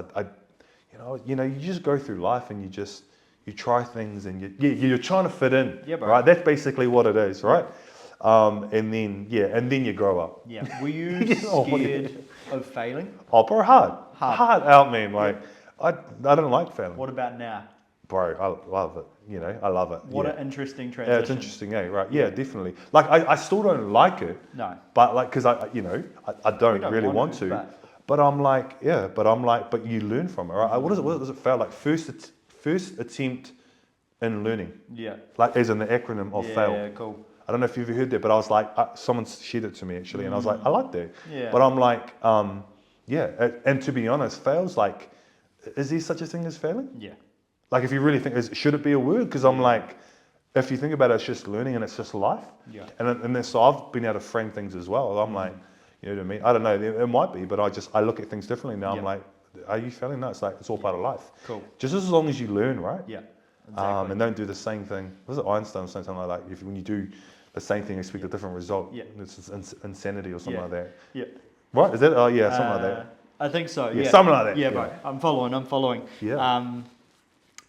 you know, you just go through life and you try things and you're trying to fit in, Yeah, bro. right? That's basically what it is, right? And then you grow up. Yeah. Were you know, scared of failing? Oh, bro, hard out, man. Like I don't like failing. What about now? Bro, I love it. You know, I love it. What yeah. an interesting transition. Yeah, it's interesting, eh? Right? Yeah, definitely. Like I still don't like it. No. But like, because I don't, don't really want want to, to. But I'm like, but you learn from it, right? What does it feel like? First attempt in learning, Yeah. like as in the acronym of fail. Yeah, cool. I don't know if you've ever heard that, but I was like, someone shared it to me actually, and I was like, I like that. Yeah. But I'm like, and to be honest, fail's like, is there such a thing as failing? Yeah. Like, if you really think, should it be a word? Because I'm like, if you think about it, it's just learning and it's just life. Yeah. And then so I've been able to frame things as well. I'm like, you know what I mean? I don't know, it might be, but I look at things differently now. Yeah. I'm like, are you failing? No, it's like, it's all part of life. Cool. Just as long as you learn, right? Yeah. Exactly. And don't do the same thing. Was it Einstein saying something like that? When you do the same thing, expect a different result. Yeah. It's insanity or something like that. Yeah. Right? Is that? Oh, yeah, something like that. I think so. Yeah, Yeah. something like that. Yeah, Yeah. bro. I'm following. Yeah.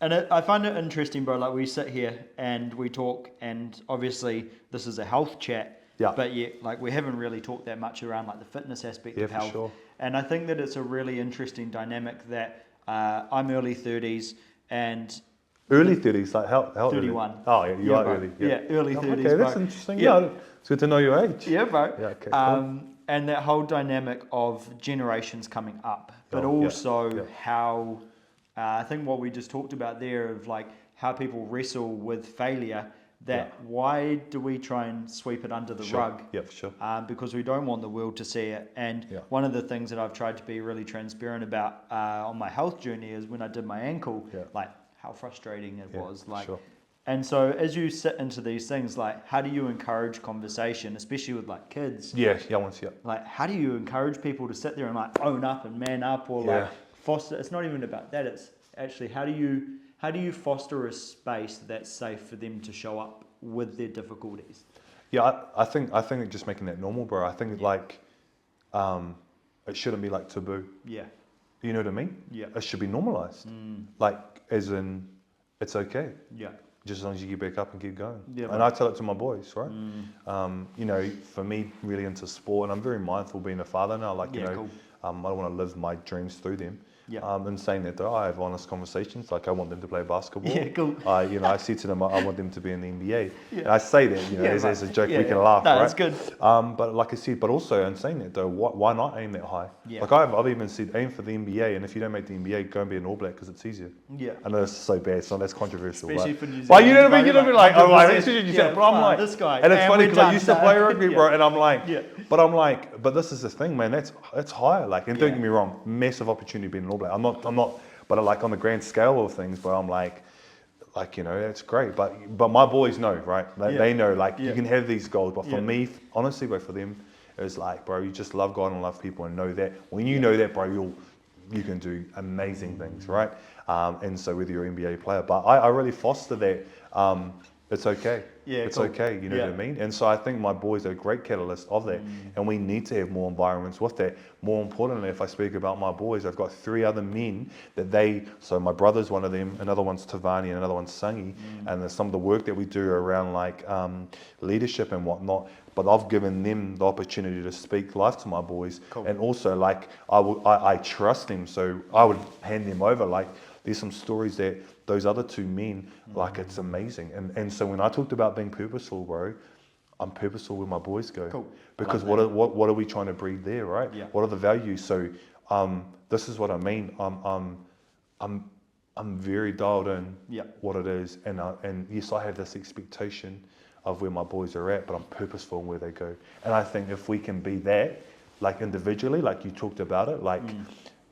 And I find it interesting, bro. Like we sit here and we talk, and obviously this is a health chat. Yeah. But yet, like we haven't really talked that much around like the fitness aspect Yeah, of for health. sure. And I think that it's a really interesting dynamic that I'm early 30s and Early 30s, like how 31. Early? Oh, yeah, you are bro. early. Yeah, early 30s. Okay, that's bro. interesting. Yeah. Yeah, it's good to know your age. Yeah, bro. Yeah, okay, cool. And that whole dynamic of generations coming up, but Oh, yeah, also yeah. how I think what we just talked about there of like how people wrestle with failure that why do we try and sweep it under the rug? Yeah, for sure. Because we don't want the world to see it. And one of the things that I've tried to be really transparent about on my health journey is when I did my ankle, like how frustrating it was. Like, and so as you sit into these things, like how do you encourage conversation, especially with like kids? Like how do you encourage people to sit there and like own up and man up, or like foster? It's not even about that. It's actually how do you foster a space that's safe for them to show up with their difficulties? Yeah, I think just making that normal, bro. I think like it shouldn't be like taboo. Yeah. You know what I mean? Yeah. It should be normalized. Like as in, it's okay. Yeah. Just as long as you get back up and keep going. Yeah, and I tell it to my boys, right? You know, for me, really into sport, and I'm very mindful being a father now. Like, you know, cool. I want to live my dreams through them. Yeah. And saying that though, I have honest conversations. Like I want them to play basketball. Yeah, cool. I say to them, I want them to be in the NBA. And I say that, you know, as a joke, we can laugh, no, right? that's good. But like I said, but also in saying that though, why not aim that high? Yeah. Like I've even said, aim for the NBA, and if you don't make the NBA, go and be an All Black because it's easier. Yeah. I know it's so bad, so that's controversial. Especially for New Zealand. But you know what I mean? You know what I mean? Like, oh, like, 100%, but I'm like, this guy. and it's funny because I used to play rugby, bro, and I'm like, but this is the thing, man. It's higher. Like, and don't get me wrong, massive opportunity being an All Black. I'm not. But like on the grand scale of things, but I'm like, you know, it's great. But my boys know, right? They know, like, you can have these goals. But for me, honestly, bro, for them, it's like, bro, you just love God and love people and know that. When you know that, bro, you can do amazing things, right? And so whether you're an NBA player, but I really foster that. It's okay. Yeah, it's cool. okay. You know what I mean? And so I think my boys are a great catalyst of that. And we need to have more environments with that. More importantly, if I speak about my boys, I've got 3 other men that so my brother's one of them, another one's Tavani, and another one's Sangi. And there's some of the work that we do around like leadership and whatnot. But I've given them the opportunity to speak life to my boys. Cool. And also like I trust them. So I would hand them over. Like there's some stories that those other 2 men, like it's amazing. And so when I talked about being purposeful, bro, I'm purposeful where my boys go. Cool. Because what are we trying to breed there, right? Yeah. What are the values? So this is what I mean. I'm very dialed in what it is, and yes, I have this expectation of where my boys are at, but I'm purposeful in where they go. And I think if we can be that, like individually, like you talked about it, like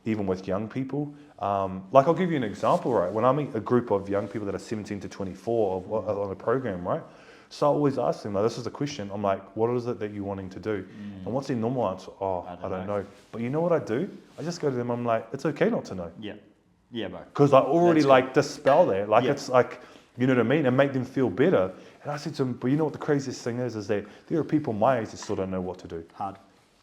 even with young people. Like I'll give you an example, right? When I meet a group of young people that are 17 to 24 on a program, right? So I always ask them, like, this is a question. I'm like, what is it that you're wanting to do? And what's their normal answer? Oh, I don't know. But you know what I do? I just go to them. I'm like, it's okay not to know. Yeah. Yeah, bro. Because I already dispel that. Like it's like, you know what I mean? And make them feel better. And I said to them, but you know what the craziest thing is that there are people my age that still don't know what to do. Hard.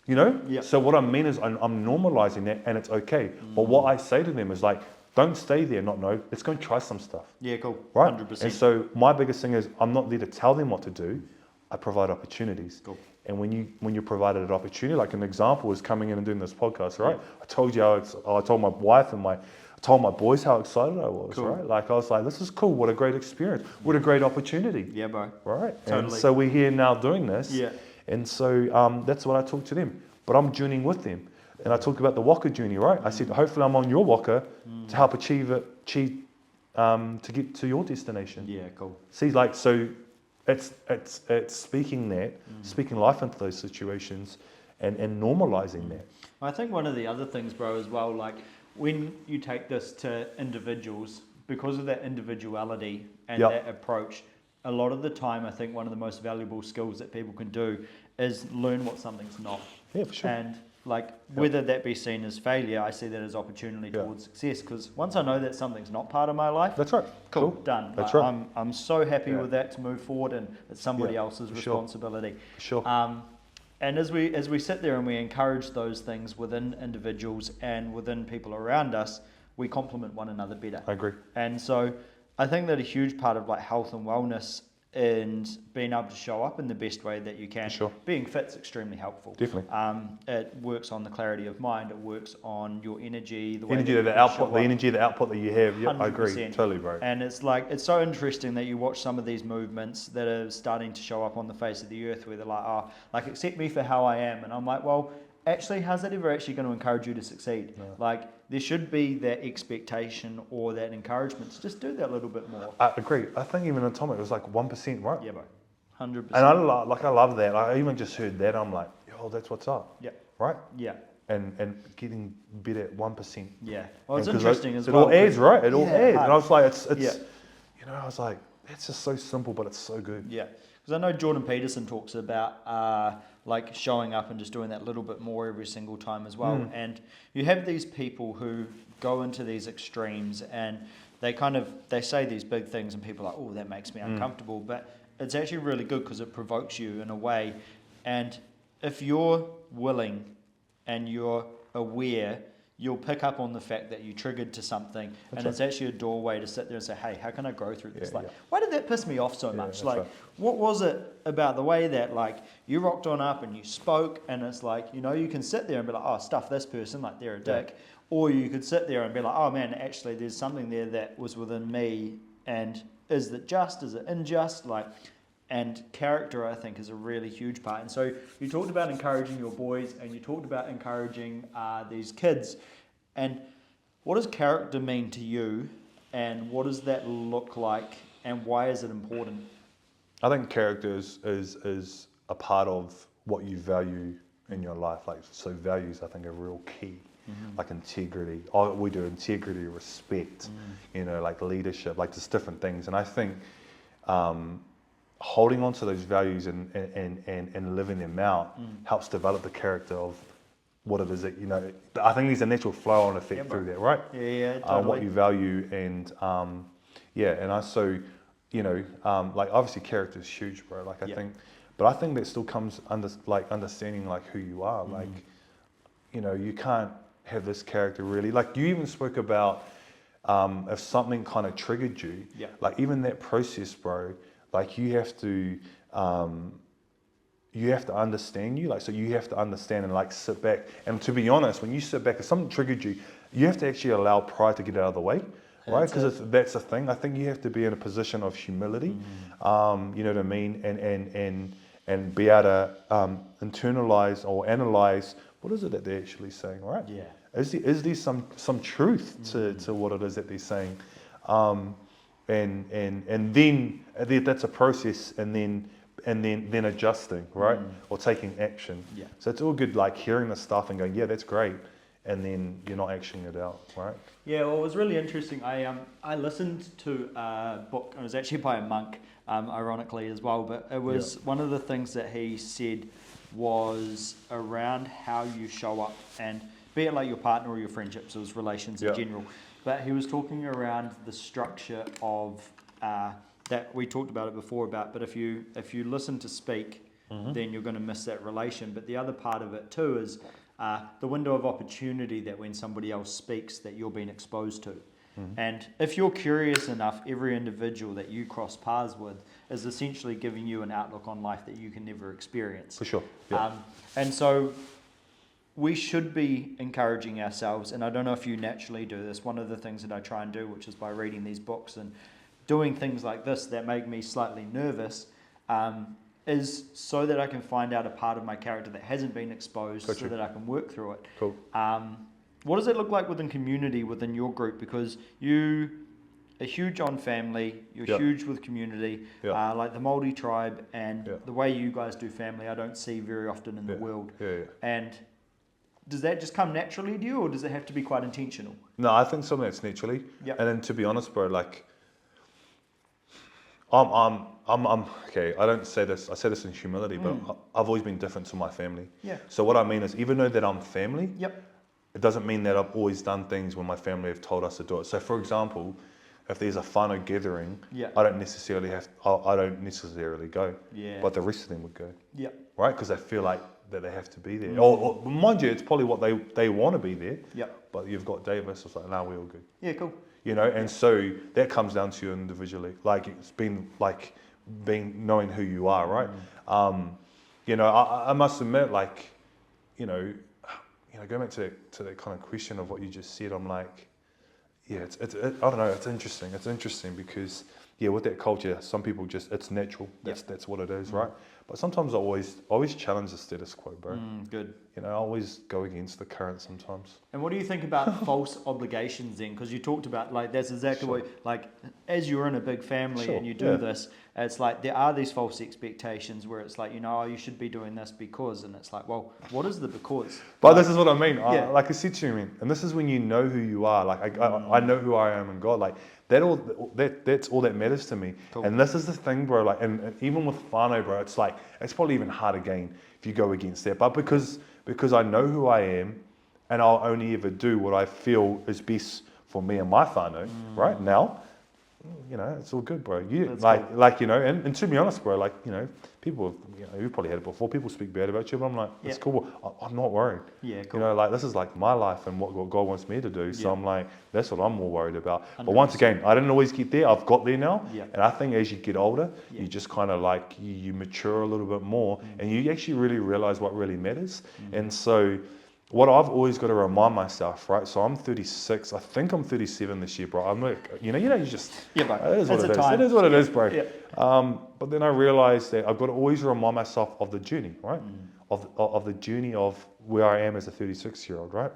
You know? Yeah. So what I mean is I'm normalizing that, and it's okay. But what I say to them is like, don't stay there, not know. Let's go and try some stuff. Yeah, cool. Right? 100%. And so my biggest thing is I'm not there to tell them what to do. I provide opportunities. Cool. And when you're provided an opportunity, like an example is coming in and doing this podcast, right? Yeah. I told you I told my wife and I told my boys how excited I was, cool. Right? Like I was like, this is cool. What a great experience. What a great opportunity. Yeah, bro. Right? Totally. And so we're here now doing this. Yeah. And so that's what I talk to them. But I'm journeying with them. And I talk about the Waka journey, right? I said, hopefully I'm on your Waka to help achieve to get to your destination. Yeah, cool. See, like, so it's speaking speaking life into those situations and normalizing that. I think one of the other things, bro, as well, like when you take this to individuals, because of that individuality and that approach, a lot of the time I think one of the most valuable skills that people can do is learn what something's not. Yeah, for sure. And like whether that be seen as failure, I see that as opportunity towards success. Because once I know that something's not part of my life, that's right. Cool. Done. That's like, right. I'm so happy with that to move forward, and it's somebody else's responsibility. Sure. And as we sit there and we encourage those things within individuals and within people around us, we complement one another better. I agree. And so I think that a huge part of like health and wellness and being able to show up in the best way that you can. Sure. Being fit's extremely helpful. Definitely. It works on the clarity of mind. It works on your energy, the way energy, that the output, the energy, the output that you have. Yeah, I agree. Totally, bro. And it's like, it's so interesting that you watch some of these movements that are starting to show up on the face of the earth where they're like, oh, like accept me for how I am. And I'm like, well, actually, how's that ever actually going to encourage you to succeed? No. Like, there should be that expectation or that encouragement to just do that little bit more. I agree. I think even Atomic was like 1%, right? Yeah, bro. 100%. And I love that. I even just heard that. I'm like, yo, that's what's up. Yeah. Right? Yeah. And getting better at 1%. Yeah. Well, it's And 'cause interesting as it well. all adds, right? It all Yeah, adds. And I was like, it's Yeah. you know, I was like, that's just so simple, but it's so good. Yeah, because I know Jordan Peterson talks about like showing up and just doing that little bit more every single time as well. And you have these people who go into these extremes and they say these big things and people are like, oh, that makes me uncomfortable. But it's actually really good because it provokes you in a way. And if you're willing and you're aware, you'll pick up on the fact that you triggered to something, and it's actually a doorway to sit there and say, hey, how can I grow through this? Why did that piss me off so much? Like, what was it about the way that, like, you rocked on up and you spoke, and it's like, you know, you can sit there and be like, oh, stuff this person, like they're a dick. Or you could sit there and be like, oh man, actually there's something there that was within me, and is it just, is it unjust? Like, and character, I think, is a really huge part. And so you talked about encouraging your boys, and you talked about encouraging these kids. And what does character mean to you, and what does that look like, and why is it important? I think character is a part of what you value in your life. Like, so values, I think, are real key. Like integrity. We do integrity, respect, you know, like leadership, like just different things. And I think holding on to those values and living them out helps develop the character of what it is that, you know, I think there's a natural flow on effect through that, right? Yeah, totally. What you value and and I so, you know, like obviously character is huge, bro. Like I think, but I think that still comes under like understanding like who you are. Like, you know, you can't have this character really. Like you even spoke about if something kind of triggered you, like even that process, bro. Like you have to understand you, like so you have to understand and like sit back. And to be honest, when you sit back, if something triggered you, you have to actually allow pride to get out of the way, right? Because that's a thing. I think you have to be in a position of humility, you know what I mean, and be able to internalize or analyze what is it that they're actually saying, right? Yeah. Is there some truth to what it is that they're saying? And then that's a process, and then adjusting, right? Or taking action. Yeah. So it's all good, like hearing the stuff and going, yeah, that's great, and then you're not actioning it out, right? Yeah, well, it was really interesting. I listened to a book. It was actually by a monk, ironically as well. But it was one of the things that he said was around how you show up, and be it like your partner or your friendships, it was relations in general. But he was talking around the structure of that we talked about it before about. But if you listen to speak, then you're going to miss that relation. But the other part of it too is the window of opportunity that when somebody else speaks that you're being exposed to. And if you're curious enough, every individual that you cross paths with is essentially giving you an outlook on life that you can never experience. For sure. Yeah. And so we should be encouraging ourselves, and I don't know if you naturally do this. One of the things that I try and do, which is by reading these books and doing things like this that make me slightly nervous, is so that I can find out a part of my character that hasn't been exposed, so that I can work through it. Cool. What does it look like within community, within your group? Because you are huge on family, you're huge with community, like the Māori tribe, and the way you guys do family, I don't see very often in the world. And does that just come naturally to you, or does it have to be quite intentional? No, I think something that's naturally. And then to be honest, bro, like I'm okay. I don't say this. I say this in humility, but I've always been different to my family. So what I mean is, even though that I'm family, it doesn't mean that I've always done things when my family have told us to do it. So, for example, if there's a whānau gathering, I don't necessarily go. But the rest of them would go. Right? Because they feel like that they have to be there. Or mind you, it's probably what they want to be there. But you've got Davis. It's like, nah, we're all good. Yeah, cool. You know, and so that comes down to you individually. Like it's been like knowing who you are, right? You know, I must admit, like, you know, going back to that kind of question of what you just said, I'm like, I don't know, it's interesting. It's interesting because yeah, with that culture, some people just, it's natural. That's what it is, right? But sometimes I always challenge the status quo, bro. Good. You know, I always go against the current sometimes. And what do you think about false obligations then? Because you talked about, like, that's exactly Sure. what, like, as you're in a big family Sure, and you do yeah. this, it's like there are these false expectations where it's like, you know, oh, you should be doing this because, and it's like, well, what is the because? But Like, this is what I mean. Yeah. Like I said to you, man, and this is when you know who you are. Like I know who I am in God. Like that's all that matters to me. Cool. And this is the thing, bro. Like, and even with whānau, bro, it's like it's probably even harder again if you go against that. But because I know who I am, and I'll only ever do what I feel is best for me and my whānau, right now. You know, it's all good, bro. You That's like you know, and to be honest, bro, like, you know, people, you know, you've probably had it before. People speak bad about you, but I'm like, it's Yeah. cool. I'm not worried. Yeah, cool. You know, like, this is like my life and what God wants me to do. So Yeah. I'm like, that's what I'm more worried about. But once again, I didn't always get there. I've got there now. Yeah. And I think as you get older, Yeah. you just kind of like you mature a little bit more, and you actually really realize what really matters. And so, what I've always got to remind myself, right? So I'm 36. I think I'm 37 this year, bro. I'm like, you just. Yeah, bro. It is what It's it a is. time. It is what it is, bro. Yeah. But then I realized that I've got to always remind myself of the journey, right? Of the journey of where I am as a 36-year-old, right?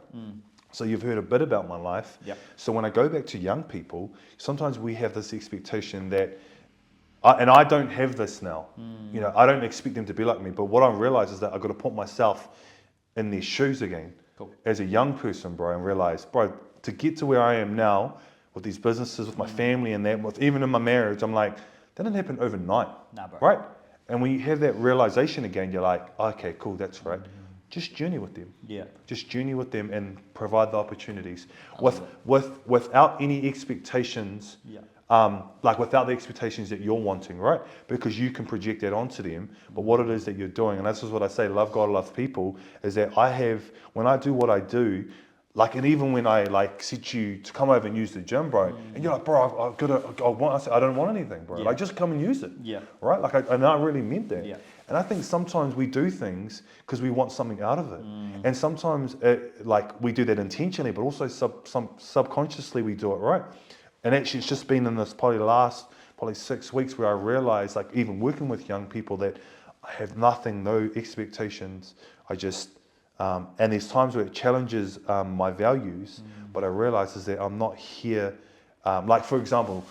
So you've heard a bit about my life. Yep. So when I go back to young people, sometimes we have this expectation that, and I don't have this now. You know, I don't expect them to be like me. But what I realize is that I've got to put myself in their shoes again. Cool. As a young person, bro, and realize, bro, to get to where I am now with these businesses, with my family and that, with even in my marriage, I'm like, that didn't happen overnight. Nah, bro. Right? And when you have that realization again, you're like, okay, cool, that's right. Just journey with them. Yeah. Just journey with them and provide the opportunities without any expectations. Yeah. Like without the expectations that you're wanting, right? Because you can project that onto them. But what it is that you're doing, and this is what I say, love God, love people, is that when I do what I do, like, and even when I like sit you to come over and use the gym, bro, and you're like, bro, I don't want anything, bro. Yeah. Like, just come and use it. Yeah. Right? Like, and I really meant that. Yeah. And I think sometimes we do things because we want something out of it. And sometimes like we do that intentionally, but also subconsciously we do it, right? And actually it's just been in this last 6 weeks where I realized, like, even working with young people, that I have no expectations. I just, and there's times where it challenges my values, but I realize is that I'm not here, like, for example,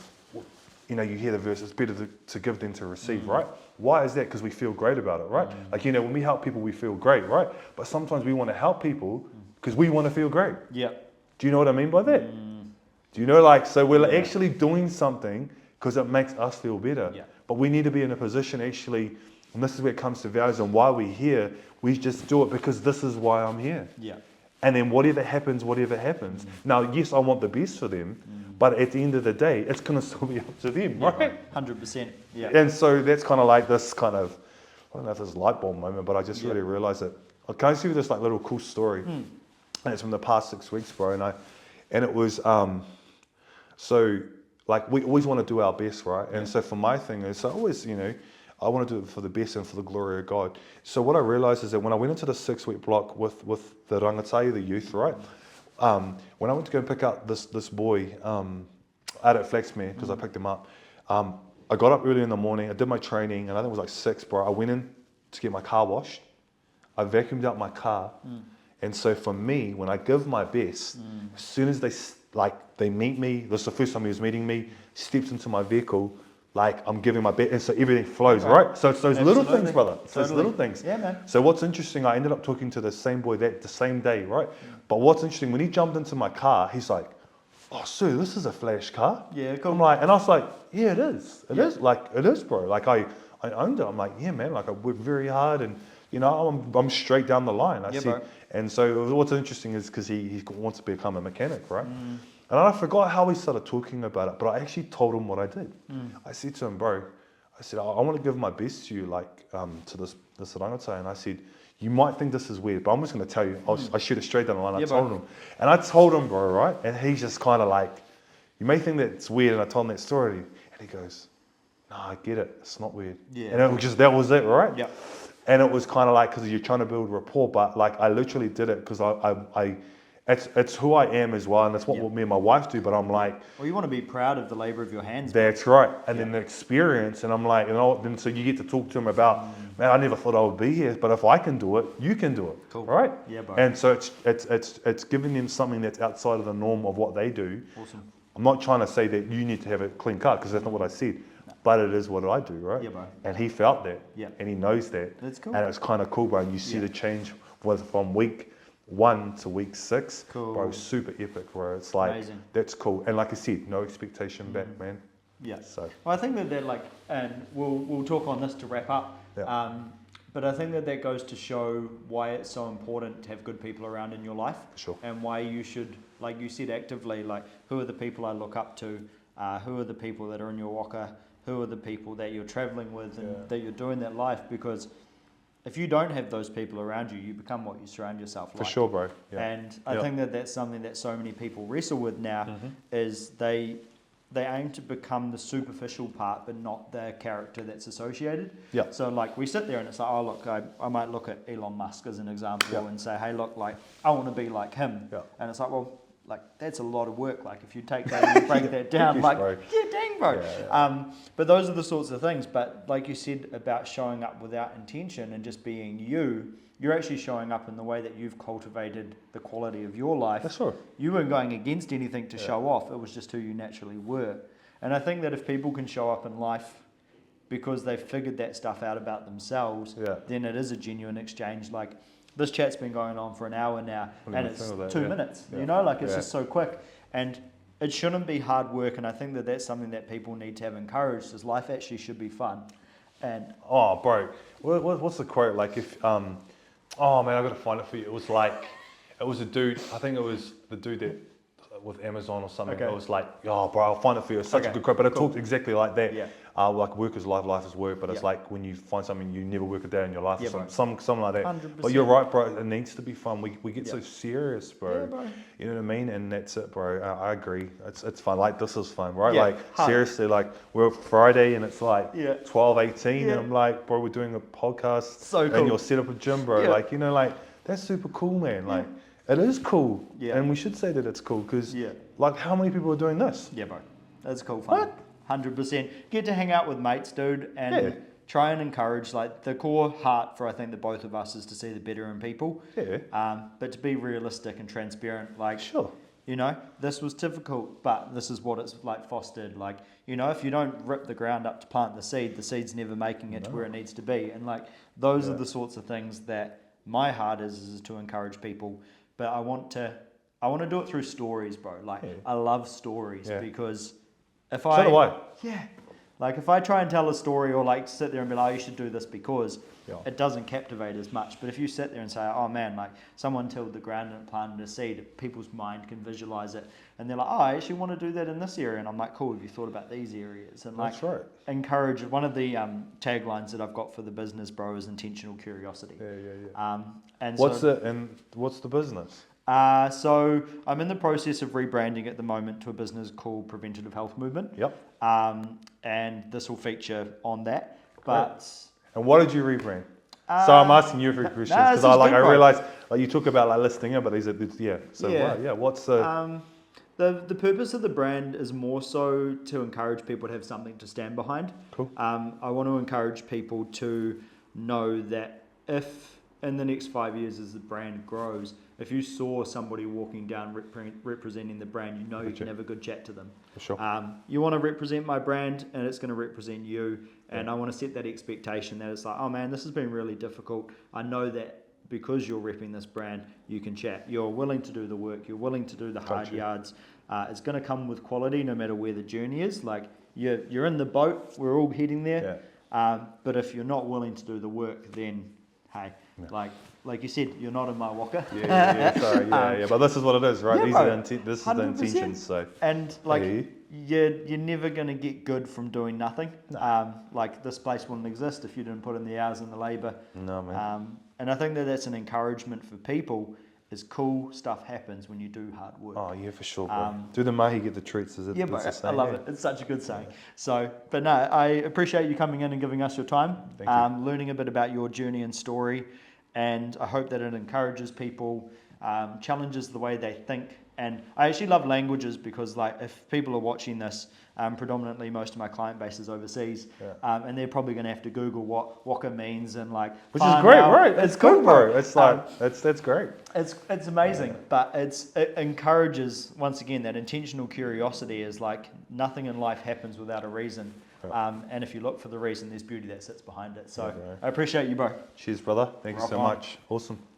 you know, you hear the verse, it's better to give than to receive, right? Why is that? Because we feel great about it, right? Like, you know, when we help people, we feel great, right? But sometimes we want to help people because we want to feel great. Yeah. Do you know what I mean by that? Do you know, like, so we're actually doing something because it makes us feel better. Yeah. But we need to be in a position actually, and this is where it comes to values and why we're here, we just do it because this is why I'm here. Yeah. And then whatever happens. Now, yes, I want the best for them, but at the end of the day, it's going to still be up to them, right? 100%. Yeah. And so that's kind of like this kind of, I don't know if it's a light bulb moment, but I just really realized it. Can I see this like little cool story? And it's from the past 6 weeks, bro. And it was, so like we always want to do our best, right? And so for my thing is, so I always, you know, I want to do it for the best and for the glory of God. So what I realized is that when I went into the 6-week block with the rangatai, the youth, right? When I went to go and pick up this boy out at Flaxmere, because I picked him up, I got up early in the morning, I did my training, and I think it was like 6, bro. I went in to get my car washed. I vacuumed out my car. And so for me, when I give my best, as soon as they meet me, this is the first time he was meeting me, steps into my vehicle, like I'm giving my best, and so everything flows, right? So it's those little things, brother. It's those little things. Yeah, man. So what's interesting, I ended up talking to the same boy the same day, right? But what's interesting, when he jumped into my car, he's like, "Oh, Sue, this is a flash car." Yeah, cool. I'm like, and I was like, "Yeah, it is. It is. Like, it is, bro." Like I owned it. I'm like, "Yeah, man. Like I worked very hard, and you know, I'm straight down the line." I Yeah, said, bro. and so what's interesting is because he wants to become a mechanic, right? And I forgot how we started talking about it, but I actually told him what I did. I said to him, "Bro, I said, I want to give my best to you, like, to this rangatai." And I said, "You might think this is weird, but I'm just going to tell you." I shoot it straight down the line. I told him. And I told him, bro, right? And he's just kind of like, "You may think that it's weird." And I told him that story. And he goes, "No, I get it. It's not weird." Yeah. And it was just, that was it, right? Yeah. And it was kind of like, because you're trying to build rapport, but like I literally did it because it's who I am as well, and that's what me and my wife do. But I'm like, Well, you want to be proud of the labour of your hands. that's right. And then the experience, and I'm like, then so you get to talk to him about, man, I never thought I would be here, but if I can do it, you can do it. Cool. Right? Yeah, bro. And so it's giving them something that's outside of the norm of what they do. Awesome. I'm not trying to say that you need to have a clean cut, because that's not what I said. But it is what I do, right? Yeah, bro. And he felt that. Yeah. And he knows that. That's cool. And it's kind of cool, bro. And you see the change from week 1 to week 6. Cool. Bro, super epic, bro. It's like, Amazing. that's cool. And like I said, no expectation back, man. Yeah. So, Well, I think that like, and we'll talk on this to wrap up. Yeah. But I think that goes to show why it's so important to have good people around in your life. Sure. And why you should, like you said, actively, like, who are the people I look up to? Who are the people that are in your waka? Who are the people that you're traveling with and that you're doing that life? Because if you don't have those people around you, you become what you surround yourself like. for sure, bro. Yeah. And I think that that's something that so many people wrestle with now is they aim to become the superficial part but not the character that's associated. Yeah. So like we sit there and it's like, oh look, I might look at Elon Musk as an example and say, hey look, like I want to be like him. Yeah. And it's like, well, like that's a lot of work. Like if you take that and you break that down, Yes, like bro. yeah, dang bro. Yeah, But those are the sorts of things. But like you said about showing up without intention and just being you, you're actually showing up in the way that you've cultivated the quality of your life. That's sure. You weren't going against anything to show off. It was just who you naturally were. And I think that if people can show up in life because they've figured that stuff out about themselves, then it is a genuine exchange. Like this chat's been going on for an hour now, and it's 2 minutes. You know, like it's just so quick. And it shouldn't be hard work. And I think that that's something that people need to have encouraged. Is life actually should be fun. And oh, bro, what's the quote? Like if, oh man, I gotta find it for you. It was a dude. I think it was the dude that with Amazon or something. Okay. It was like, oh, bro, I'll find it for you. It's such a good quote, but it talked exactly like that. Yeah. Like work is life, life is work. But it's like when you find something, you never work a day in your life. Yeah, or something like that. 100%. But you're right, bro. It needs to be fun. We get so serious, bro. Yeah, bro. You know what I mean? And that's it, bro. I agree. It's fun. Like this is fun, right? Yeah, Like 100%. seriously, like we're Friday and it's like Yeah. 12:18, Yeah. and I'm like, bro, we're doing a podcast. So cool. And you'll set up a gym, bro. Yeah. Like, you know, like that's super cool, man. Like it is cool. Yeah. And we should say that it's cool because Yeah. like how many people are doing this? yeah, bro, that's cool fun. What? 100%. Get to hang out with mates, dude, and Yeah. try and encourage. Like the core heart for I think the both of us is to see the better in people. Yeah. But to be realistic and transparent, like Sure. you know, this was difficult, but this is what it's like fostered. Like, you know, if you don't rip the ground up to plant the seed's never making it to where it needs to be. And like, those are the sorts of things that my heart is to encourage people. But I want to do it through stories, bro. Like, I love stories because if So do I. yeah. Like if I try and tell a story or like sit there and be like, oh, you should do this because it doesn't captivate as much. But if you sit there and say, oh man, like someone tilled the ground and planted a seed, people's mind can visualize it. And they're like, oh, I actually want to do that in this area. And I'm like, cool, have you thought about these areas? And like, That's right. encourage, one of the taglines that I've got for the business, bro, is intentional curiosity. Yeah. And What's so, what's the business? so I'm in the process of rebranding at the moment to a business called Preventative Health Movement. Yep. And this will feature on that. But And what did you rebrand? So I'm asking you a few questions nah, because this is good, I bro. realized like you talk about like listing it, but these are So Yeah. what's the the purpose of the brand is more so to encourage people to have something to stand behind. Cool. I want to encourage people to know that if in the next 5 years as the brand grows, if you saw somebody walking down representing the brand, you know you can have a good chat to them. For sure. You want to represent my brand and it's going to represent you. And I want to set that expectation that it's like, oh man, this has been really difficult. I know that because you're repping this brand, you can chat. You're willing to do the work. You're willing to do the hard yards. It's going to come with quality no matter where the journey is. Like you're in the boat. We're all heading there. But if you're not willing to do the work, then hey, like you said, you're not in my waka. Sorry, but this is what it is, right? Yeah, These bro. are this is the 100%. intentions. So And like Hey. you're never going to get good from doing nothing. Like this place wouldn't exist if you didn't put in the hours and the labour. no, man. And I think that that's an encouragement for people. Is cool stuff happens when you do hard work. Oh yeah, for sure, bro. Do the mahi get the treats? Is it? Yeah, it's bro, the I same, love yeah? it. It's such a good saying. So, but no, I appreciate you coming in and giving us your time, Thank you. learning a bit about your journey and story, and I hope that it encourages people challenges the way they think. And I actually love languages because, like, if people are watching this, predominantly most of my client base is overseas, and they're probably going to have to Google what waka means and like. Which is great, whānau. right? It's cool, bro. It's like that's great. It's amazing, but it encourages, once again, that intentional curiosity is like nothing in life happens without a reason. And if you look for the reason, there's beauty that sits behind it. So I appreciate you, bro. Cheers, brother. Thank you Rock so on. much. Awesome.